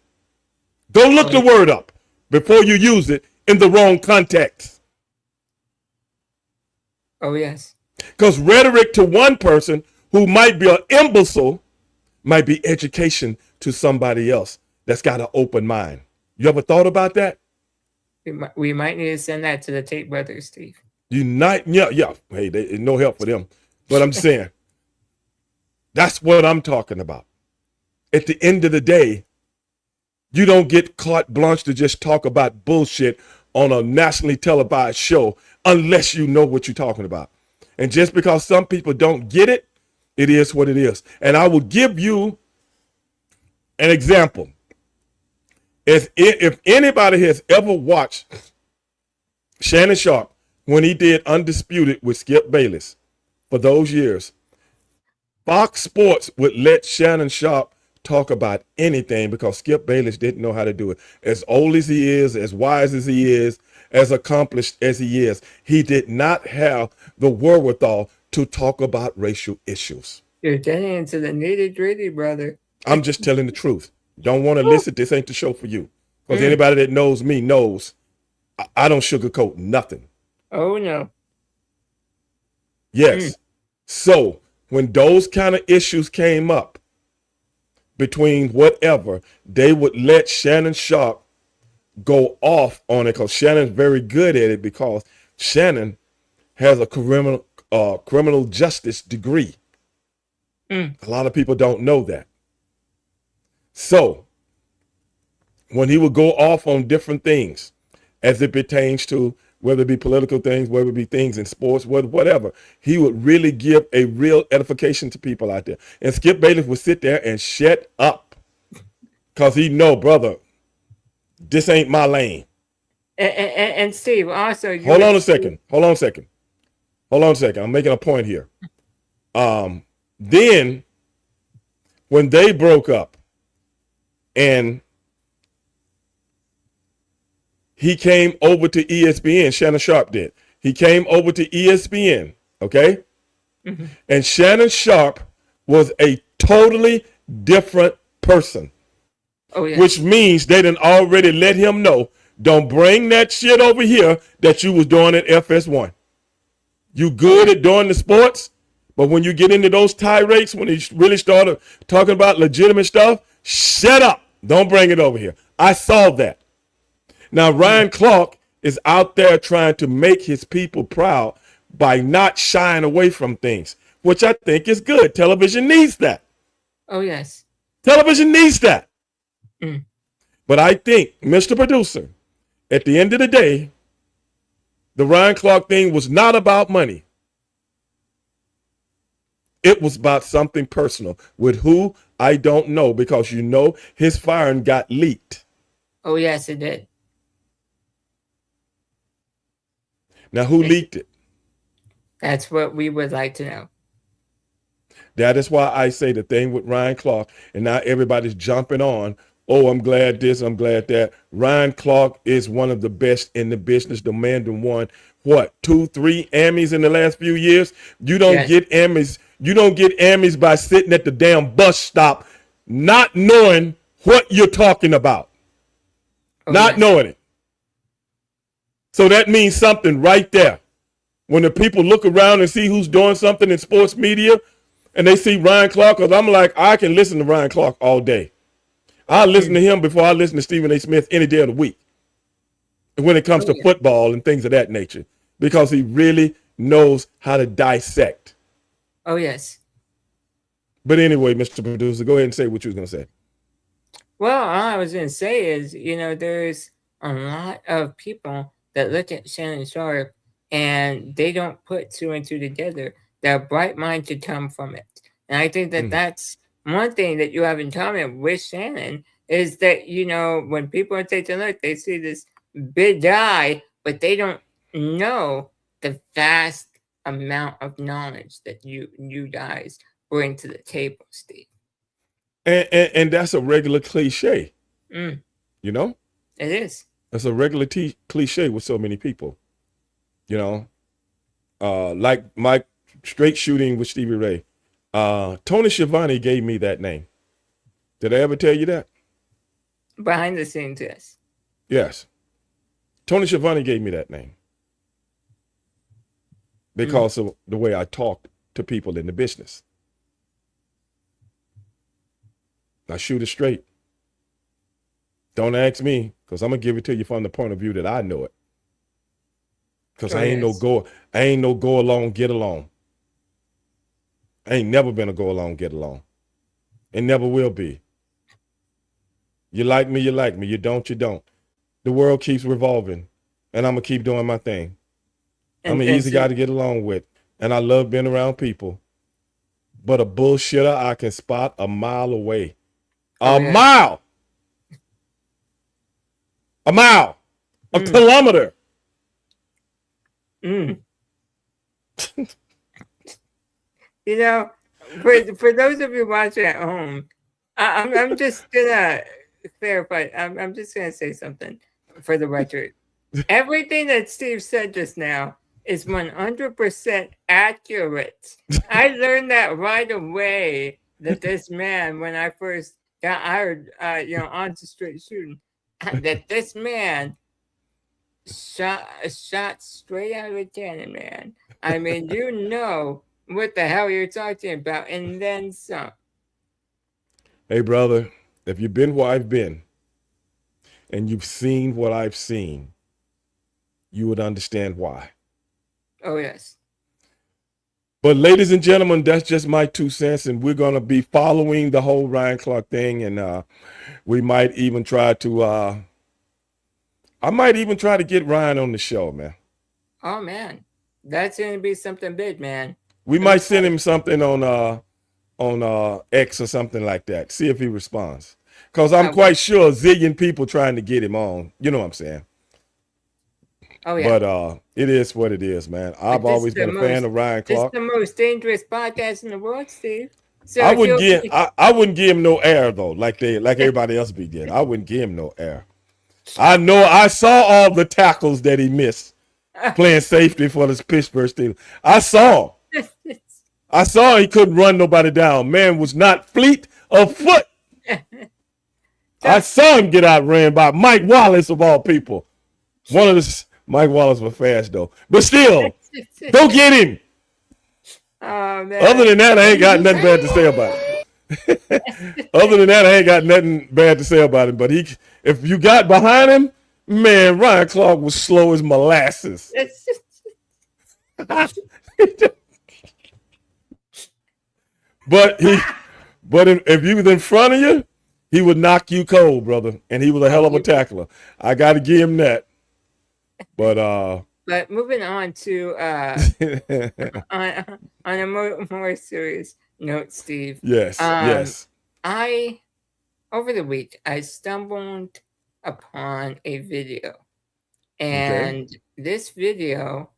Go look the word up before you use it in the wrong context. Oh, yes. Because rhetoric to one person who might be an imbecile might be education to somebody else that's got an open mind. You ever thought about that? We might need to send that to the Tate brothers, Steve. Yeah. Hey, there's no help for them. But I'm saying, that's what I'm talking about. At the end of the day, you don't get carte blanche to just talk about bullshit on a nationally televised show unless you know what you're talking about. And just because some people don't get it, it is what it is. And I will give you an example. If anybody has ever watched Shannon Sharpe when he did Undisputed with Skip Bayless for those years, Fox Sports would let Shannon Sharpe talk about anything because Skip Bayless didn't know how to do it. As old as he is, as wise as he is, as accomplished as he is, he did not have the wherewithal to talk about racial issues. You're getting into the nitty-gritty, brother. I'm just telling the truth. Don't want to listen. This ain't the show for you. Because anybody that knows me knows I don't sugarcoat nothing. Oh, no. Yes. So when those kind of issues came up between whatever, they would let Shannon Sharpe go off on it because Shannon's very good at it because Shannon has a criminal justice degree. A lot of people don't know that. So when he would go off on different things as it pertains to whether it be political things, whether it be things in sports, whatever, he would really give a real edification to people out there. And Skip Bayless would sit there and shut up because he know, brother, this ain't my lane. And Steve, also... Hold on a second. I'm making a point here. Then, when they broke up, and he came over to ESPN, Shannon Sharpe did. He came over to ESPN, okay? And Shannon Sharpe was a totally different person. Oh, yeah. Which means they done already let him know, don't bring that shit over here that you was doing at FS1. You good at doing the sports, but when you get into those tirades, when he really started talking about legitimate stuff, shut up. Don't bring it over here. I saw that. Now, Ryan Clark is out there trying to make his people proud by not shying away from things, which I think is good. Television needs that. Oh, yes. Television needs that. But I think, Mr. Producer, at the end of the day, the Ryan Clark thing was not about money. It was about something personal with who I don't know because you know his firing got leaked. Oh, yes, it did. Now, who leaked it? That's what we would like to know. That is why I say the thing with Ryan Clark, and now everybody's jumping on, oh, I'm glad this, I'm glad that. Ryan Clark is one of the best in the business. The man that won, 2, 3 Emmys in the last few years? You don't get Emmys. You don't get Emmys by sitting at the damn bus stop not knowing what you're talking about. Not knowing it. So that means something right there. When the people look around and see who's doing something in sports media and they see Ryan Clark, because I'm like, I can listen to Ryan Clark all day. I'll listen to him before I listen to Stephen A. Smith any day of the week when it comes to football and things of that nature, because he really knows how to dissect. Oh, yes. But anyway, Mr. Producer, go ahead and say what you was going to say. Well, all I was going to say is, there's a lot of people that look at Shannon Sharpe and they don't put 2 and 2 together. Their bright mind should come from it. And I think that that's one thing that you have in common with Shannon is that, when people take a look, they see this big guy, but they don't know the vast amount of knowledge that you guys bring to the table, Steve. And that's a regular cliche, Mm, you know? it is. That's a regular cliche with so many people, you know? Like my straight shooting with Stevie Ray. Tony Schiavone gave me that name. Did I ever tell you that? Behind the scenes, yes. Yes. Tony Schiavone gave me that name because of the way I talk to people in the business. I shoot it straight. Don't ask me, because I'm gonna give it to you from the point of view that I know it. Because I ain't no go along, get along. I ain't never been a go along, get along. And never will be. You like me, you like me. You don't, you don't. The world keeps revolving, and I'm gonna keep doing my thing. I'm an easy guy to get along with, and I love being around people. But a bullshitter I can spot a mile away. Mile. A mile. A kilometer. For those of you watching at home, I'm just gonna clarify. I'm just gonna say something for the record. Everything that Steve said just now is 100% accurate. I learned that right away. That this man, when I first got hired, onto straight shooting, that this man shot straight out of a cannon, man. I mean, what the hell you're talking about, and then some. Hey, brother, if you've been where I've been and you've seen what I've seen, you would understand why. Oh, yes. But ladies and gentlemen, that's just my 2 cents, and we're going to be following the whole Ryan Clark thing, and we might even try to, I might even try to get Ryan on the show, man. Oh, man. That's going to be something big, man. We might send him something on X or something like that. See if he responds. Because I'm quite sure a zillion people trying to get him on. You know what I'm saying? Oh, yeah. But it is what it is, man. I've always been a fan of Ryan Clark. It's the most dangerous podcast in the world, Steve. So I wouldn't give him no air though, like everybody else be getting. I wouldn't give him no air. I saw all the tackles that he missed playing safety for the Pittsburgh Steelers. I saw he couldn't run nobody down. Man was not fleet of foot. I saw him get outran by Mike Wallace of all people. Mike Wallace was fast though, but still, go get him. Oh, man. Other than that, I ain't got nothing bad to say about it. Other than that, I ain't got nothing bad to say about him. But if you got behind him, man, Ryan Clark was slow as molasses. But if he was in front of you, he would knock you cold, brother. And he was a hell of a tackler. I got to give him that. But moving on to on a more serious note, Steve. Yes, yes. Over the week, I stumbled upon a video, and this video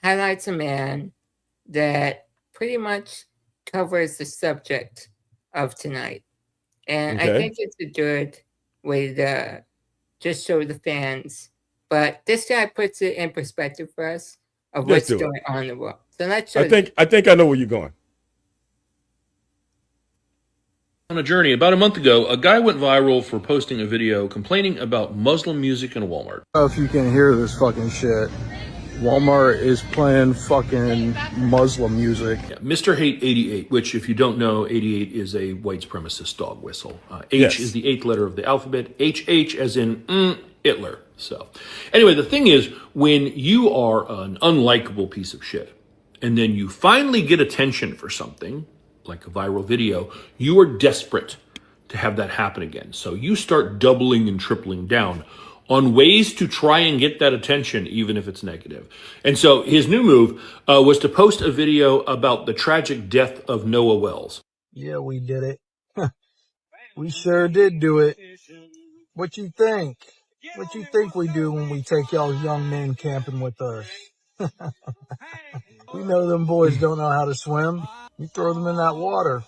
highlights a man that pretty much covers the subject of tonight. And I think it's a good way to just show the fans. But this guy puts it in perspective for us of what's going on in the world. So let's show I think I know where you're going. On a journey, about a month ago, a guy went viral for posting a video complaining about Muslim music in a Walmart. I don't know if you can hear this fucking shit. Walmart is playing fucking Muslim music. Yeah, Mr. Hate 88, which if you don't know, 88 is a white supremacist dog whistle. H is the 8th letter of the alphabet. HH as in Hitler. So anyway, the thing is, when you are an unlikable piece of shit, and then you finally get attention for something, like a viral video, you are desperate to have that happen again. So you start doubling and tripling down on ways to try and get that attention, even if it's negative. And so his new move was to post a video about the tragic death of Noah Wells. Yeah, we did it. We sure did do it. What you think? What you think we do when we take y'all young men camping with us? We know them boys don't know how to swim. You throw them in that water.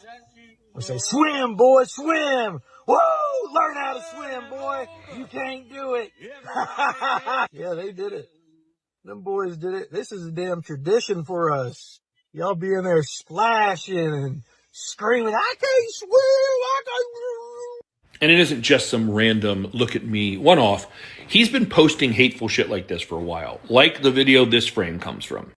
We say, swim, boy, swim. Whoa, learn how to swim, boy. You can't do it. Yeah, they did it. Them boys did it. This is a damn tradition for us. Y'all be in there splashing and screaming, I can't swim, I can't swim. And it isn't just some random look at me one-off. He's been posting hateful shit like this for a while, like the video this frame comes from.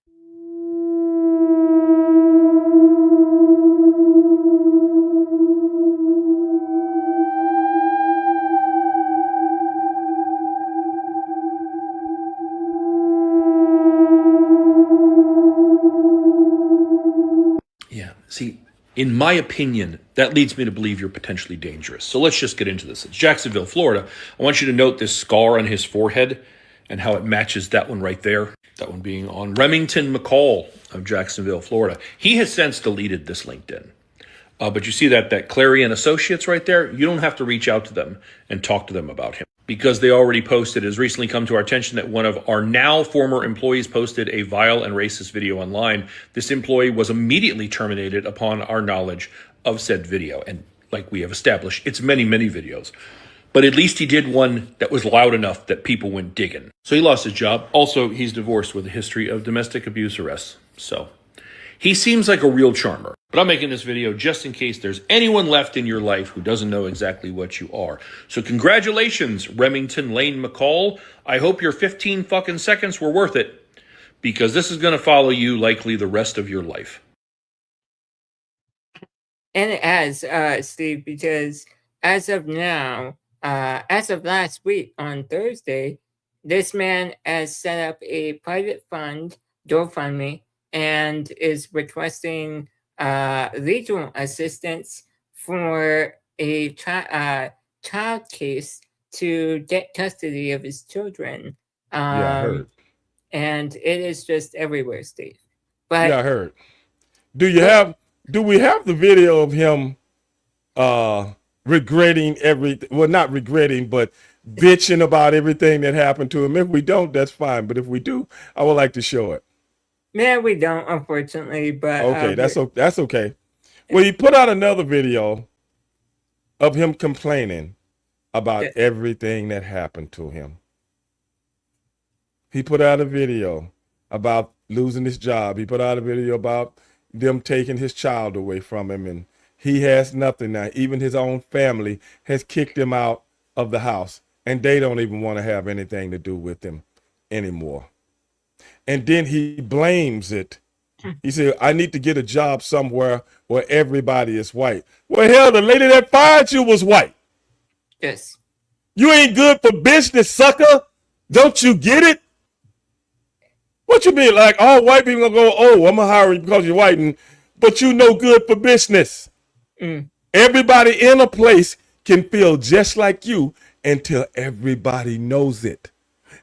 Yeah, see, in my opinion, that leads me to believe you're potentially dangerous. So let's just get into this. It's Jacksonville, Florida. I want you to note this scar on his forehead and how it matches that one right there. That one being on Remington McCall of Jacksonville, Florida. He has since deleted this LinkedIn. But you see that Clarion Associates right there? You don't have to reach out to them and talk to them about him, because they already posted. It has recently come to our attention that one of our now former employees posted a vile and racist video online. This employee was immediately terminated upon our knowledge of said video. And like we have established, it's many, many videos. But at least he did one that was loud enough that people went digging. So he lost his job. Also, he's divorced with a history of domestic abuse arrests. So he seems like a real charmer. But I'm making this video just in case there's anyone left in your life who doesn't know exactly what you are. So congratulations, Remington Lane McCall. I hope your 15 fucking seconds were worth it, because this is going to follow you likely the rest of your life. And it has, Steve, because as of now, as of last week on Thursday, this man has set up a private fund, GoFundMe, and is requesting legal assistance for a child case to get custody of his children. Yeah, I heard. And it is just everywhere, Steve. But Yeah, I heard. Do we have the video of him regretting everything? Well, not regretting, but bitching about everything that happened to him. If we don't, that's fine. But if we do, I would like to show it. man, we don't, unfortunately. But Okay, that's okay. Well, he put out another video of him complaining about everything that happened to him. He put out a video about losing his job. He put out a video about them taking his child away from him, and he has nothing now. Even his own family has kicked him out of the house, and they don't even want to have anything to do with him anymore. And then he blames it. He said, I need to get a job somewhere where everybody is white. Well, hell, the lady that fired you was white. yes. You ain't good for business, sucker. Don't you get it? What you mean? Like all white people gonna go, oh, I'm gonna hire you because you're white, but you no good for business. Everybody in a place can feel just like you until everybody knows it.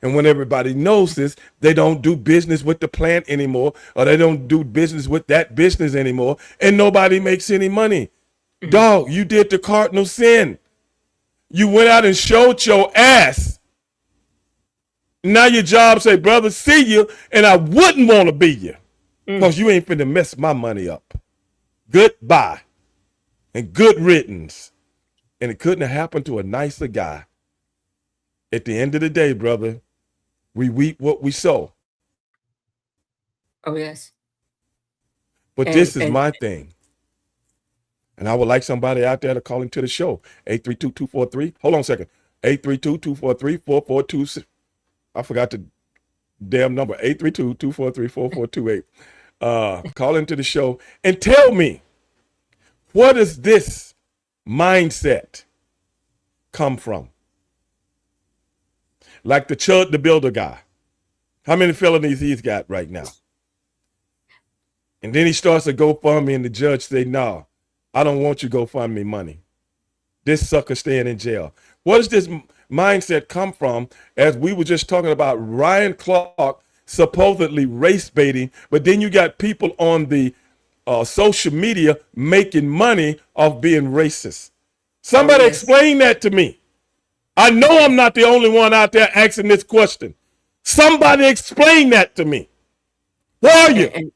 And when everybody knows this, they don't do business with the plant anymore, or they don't do business with that business anymore, and nobody makes any money. Dog, you did the cardinal sin. You went out and showed your ass. Now your job say, brother, see you, and I wouldn't want to be you because you ain't finna mess my money up. Goodbye and good riddance. And it couldn't have happened to a nicer guy. At the end of the day, brother, we reap what we sow. Oh, yes. But this is my thing. And I would like somebody out there to call into the show. 832-243. Hold on a second. 832-243-4426. I forgot the damn number. 832-243-4428. Call into the show and tell me, where does this mindset come from? Like the Chud the Builder guy. How many felonies he's got right now? And then he starts a GoFundMe and the judge say, no, I don't want you GoFundMe money. This sucker staying in jail. What is this? mindset come from, as we were just talking about Ryan Clark supposedly race baiting, but then you got people on the social media making money off being racist. Somebody explain that to me. I know I'm not the only one out there asking this question. Somebody explain that to me. Where are you?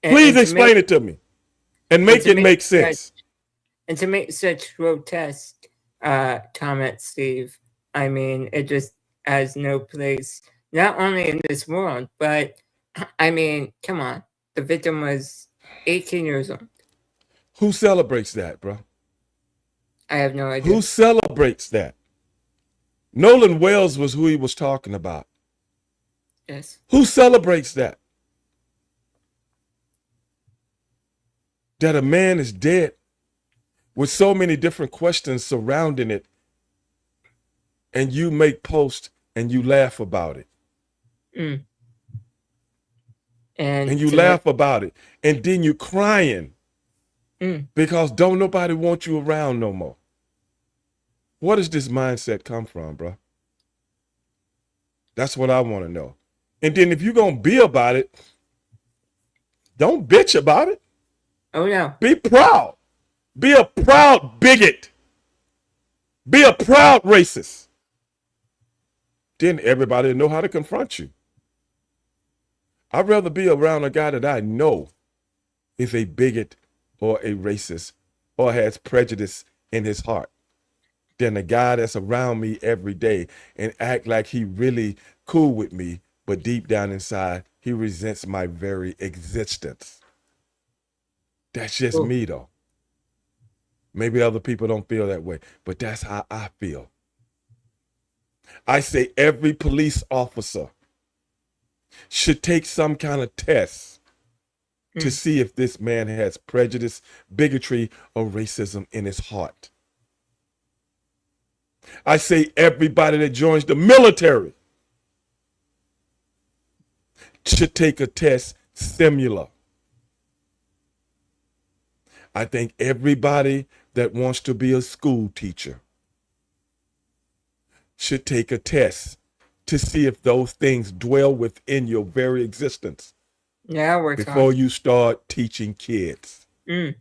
Please explain it to me and make it make sense. And to make such grotesque comments, Steve, I mean, it just has no place, not only in this world, but I mean, come on. The victim was 18 years old. Who celebrates that, bro? I have no idea. Who celebrates that? Nolan Wells was who he was talking about. Yes. Who celebrates that? That a man is dead with so many different questions surrounding it, and you make posts and you laugh about it. Mm. And you laugh about it. And then you're crying because don't nobody want you around no more. Where does this mindset come from, bro? That's what I want to know. And then if you're going to be about it, don't bitch about it. Oh, no. Be proud. Be a proud bigot. Be a proud racist. Then everybody will know how to confront you. I'd rather be around a guy that I know is a bigot or a racist or has prejudice in his heart than a guy that's around me every day and act like he really cool with me, but deep down inside, he resents my very existence. That's just me, though. Maybe other people don't feel that way, but that's how I feel. I say every police officer should take some kind of test to see if this man has prejudice, bigotry, or racism in his heart. I say everybody that joins the military should take a test similar. I think everybody that wants to be a school teacher should take a test to see if those things dwell within your very existence. Yeah, before you start teaching kids. Because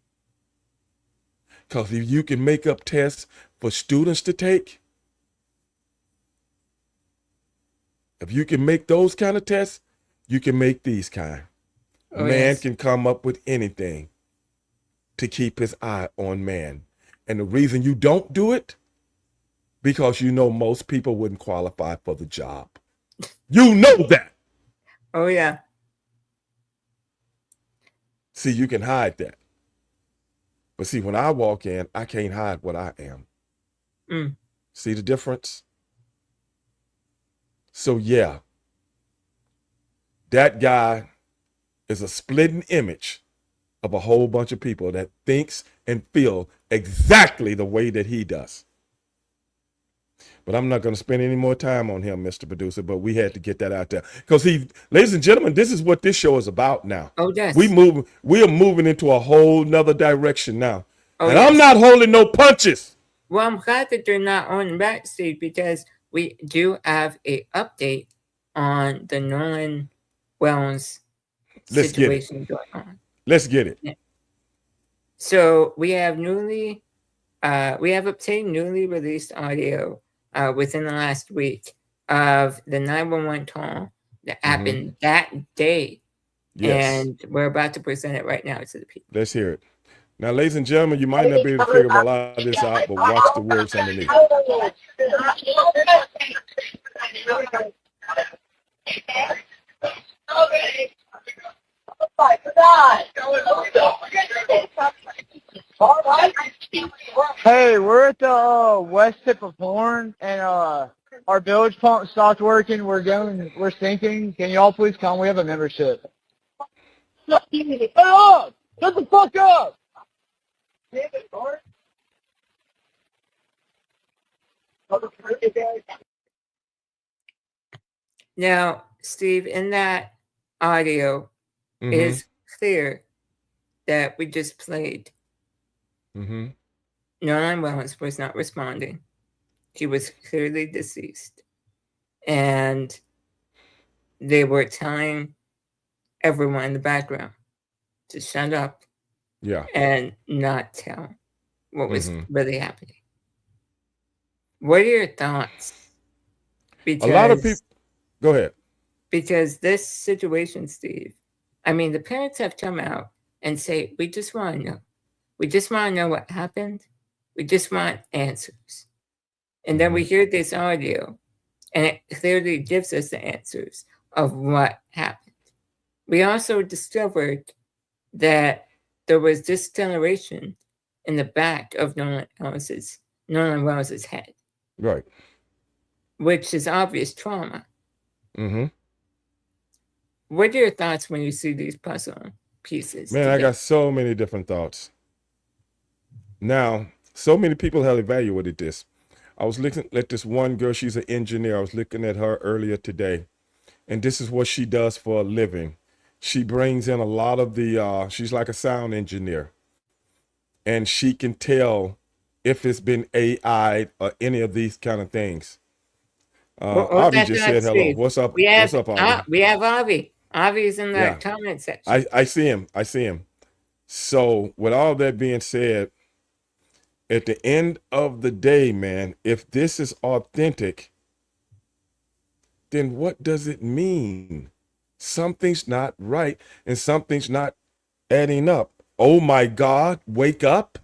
if you can make up tests for students to take, if you can make those kind of tests, you can make these kind. Man can come up with anything to keep his eye on man. And the reason you don't do it, because you know most people wouldn't qualify for the job. You know that. Oh, yeah. See, you can hide that. But see, when I walk in, I can't hide what I am. See the difference? So, yeah, that guy is a splitting image of a whole bunch of people that thinks and feel exactly the way that he does. But I'm not going to spend any more time on him, Mr. Producer, but we had to get that out there. Because ladies and gentlemen, this is what this show is about now. Oh, yes. We are moving into a whole nother direction now. And I'm not holding no punches. Well, I'm glad that they're not on backstage because we do have a update on the Nolan Wells situation going on. Let's get it. Yeah. So we have obtained newly released audio within the last week of the 911 call that happened that day. Yes. And we're about to present it right now to the people. Let's hear it. Now, ladies and gentlemen, you might not be able to figure a lot of this out, but watch the words underneath. Hey, we're at the west tip of Horn, and our bilge pump stopped working. We're sinking. Can y'all please come? We have a membership. Shut up! Shut the fuck up! Now, Steve, in that audio, it is clear that we just played. Nolan Wellens was not responding. he was clearly deceased. And they were telling everyone in the background to shut up Yeah. and not tell what was Mhm. really happening. What are your thoughts? A lot of people. Go ahead. Because this situation, Steve, I mean, the parents have come out and say, we just want to know. We just want to know what happened. We just want answers. And then we hear this audio, and it clearly gives us the answers of what happened. We also discovered that there was discoloration in the back of Nolan Wells's head, Right. which is obvious trauma. Mm-hmm. What are your thoughts when you see these puzzle pieces? Man, I got so many different thoughts. Now, so many people have evaluated this. I was looking at this one girl, she's an engineer. I was looking at her earlier today, and this is what she does for a living. She brings in a lot of the, she's like a sound engineer, and she can tell if it's been AI or any of these kind of things. Avi just said hello. What's up? What's up, Avi? We have Avi. Avi's in the Yeah. comment section. I see him. I see him. So with all that being said, at the end of the day, man, if this is authentic, then what does it mean? Something's not right and something's not adding up. Oh my God, wake up.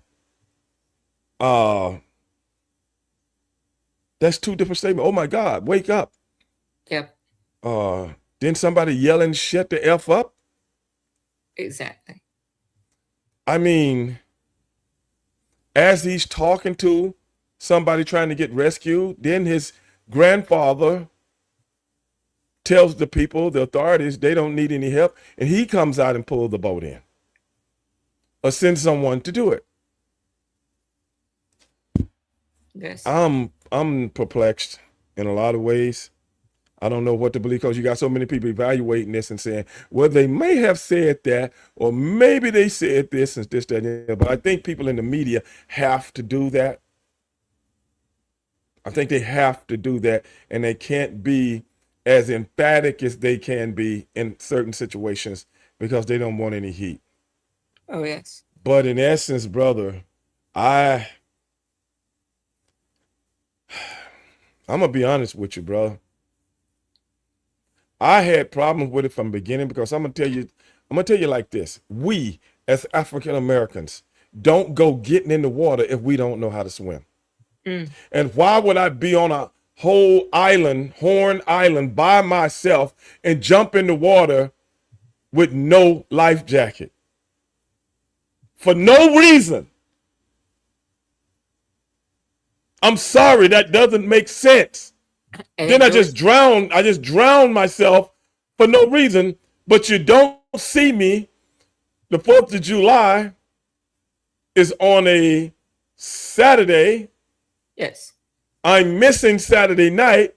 That's two different statements. Oh my God, wake up. Yep, Then somebody yelling, shut the F up. exactly. I mean, as he's talking to somebody trying to get rescued, then his grandfather tells the people, the authorities, they don't need any help, and he comes out and pulls the boat in or sends someone to do it. Yes. I'm perplexed in a lot of ways. I don't know what to believe because you got so many people evaluating this and saying, well, they may have said that, or maybe they said this and this, that, and that. But I think people in the media have to do that. I think they have to do that, and they can't be as emphatic as they can be in certain situations because they don't want any heat. Oh, yes. But in essence, brother, I'm gonna be honest with you, bro. I had problems with it from the beginning because I'm gonna tell you like this. We as African Americans don't go getting in the water if we don't know how to swim. And why would I be on a whole island, Horn Island, by myself and jump in the water with no life jacket? For no reason. I'm sorry, that doesn't make sense. And Then it I just drown myself for no reason, but you don't see me. The 4th of July is on a Saturday. Yes. I'm missing Saturday night.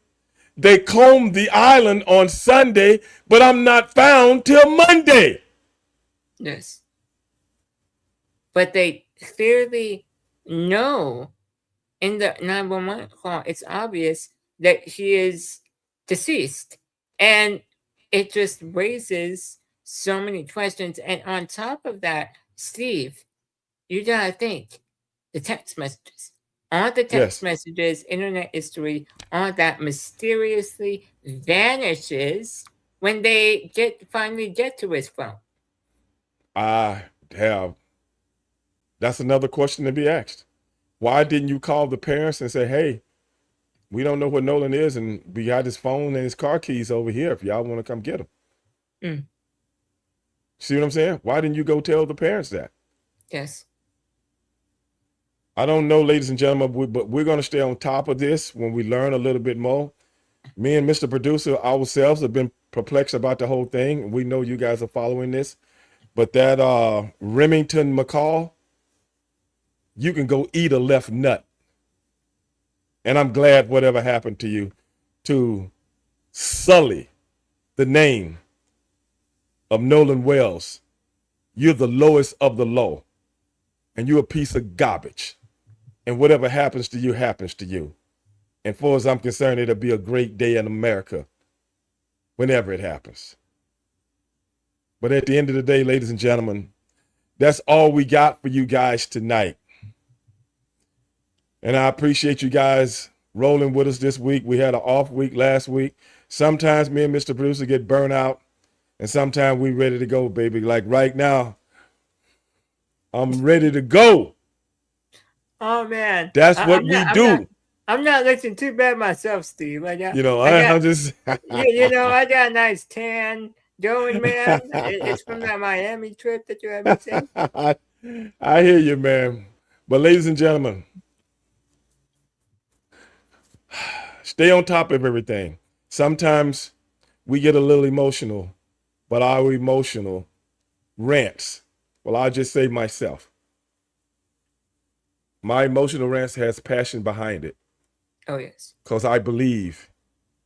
They combed the island on Sunday, but I'm not found till Monday. Yes. But they clearly know in the 911 call, it's obvious that he is deceased. And it just raises so many questions. And on top of that, Steve, you gotta think the text messages. All the text messages, internet history, all that mysteriously vanishes when they finally get to his phone. That's another question to be asked. Why didn't you call the parents and say, hey, we don't know what Nolan is, and we got his phone and his car keys over here if y'all want to come get him? See what I'm saying? Why didn't you go tell the parents that? Yes. I don't know, ladies and gentlemen, but we're going to stay on top of this when we learn a little bit more. Me and Mr. Producer ourselves have been perplexed about the whole thing. We know you guys are following this. But that Remington McCall, you can go eat a left nut. And I'm glad whatever happened to you to sully the name of Nolan Wells. You're the lowest of the low. And you're a piece of garbage. And whatever happens to you happens to you. And far as I'm concerned, it'll be a great day in America whenever it happens. But at the end of the day, ladies and gentlemen, that's all we got for you guys tonight. And I appreciate you guys rolling with us this week. We had an off week last week. Sometimes me and Mr. Producer get burnt out, and sometimes we ready to go, baby. Like right now, I'm ready to go. Oh, man. That's what we do. I'm not looking too bad myself, Steve. I'm just... I got a nice tan going, man. It's from that Miami trip that you haven't seen. I hear you, man. But ladies and gentlemen, stay on top of everything. Sometimes we get a little emotional, but our emotional rants. Well, I'll just say myself. My emotional rants has passion behind it. Oh, yes. Because I believe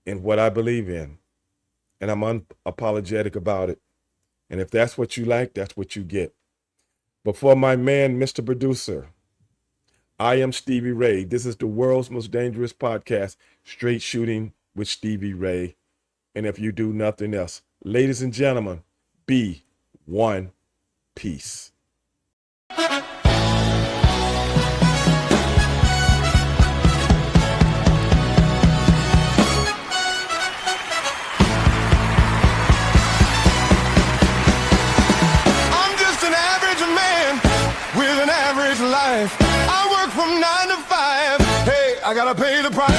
in what I believe in. And I'm unapologetic about it. And if that's what you like, that's what you get. But for my man, Mr. Producer, I am Stevie Ray. This is the world's most dangerous podcast, Straight Shooting with Stevie Ray. And if you do nothing else, ladies and gentlemen, be one piece. I work from 9 to 5. Hey, I gotta pay the price.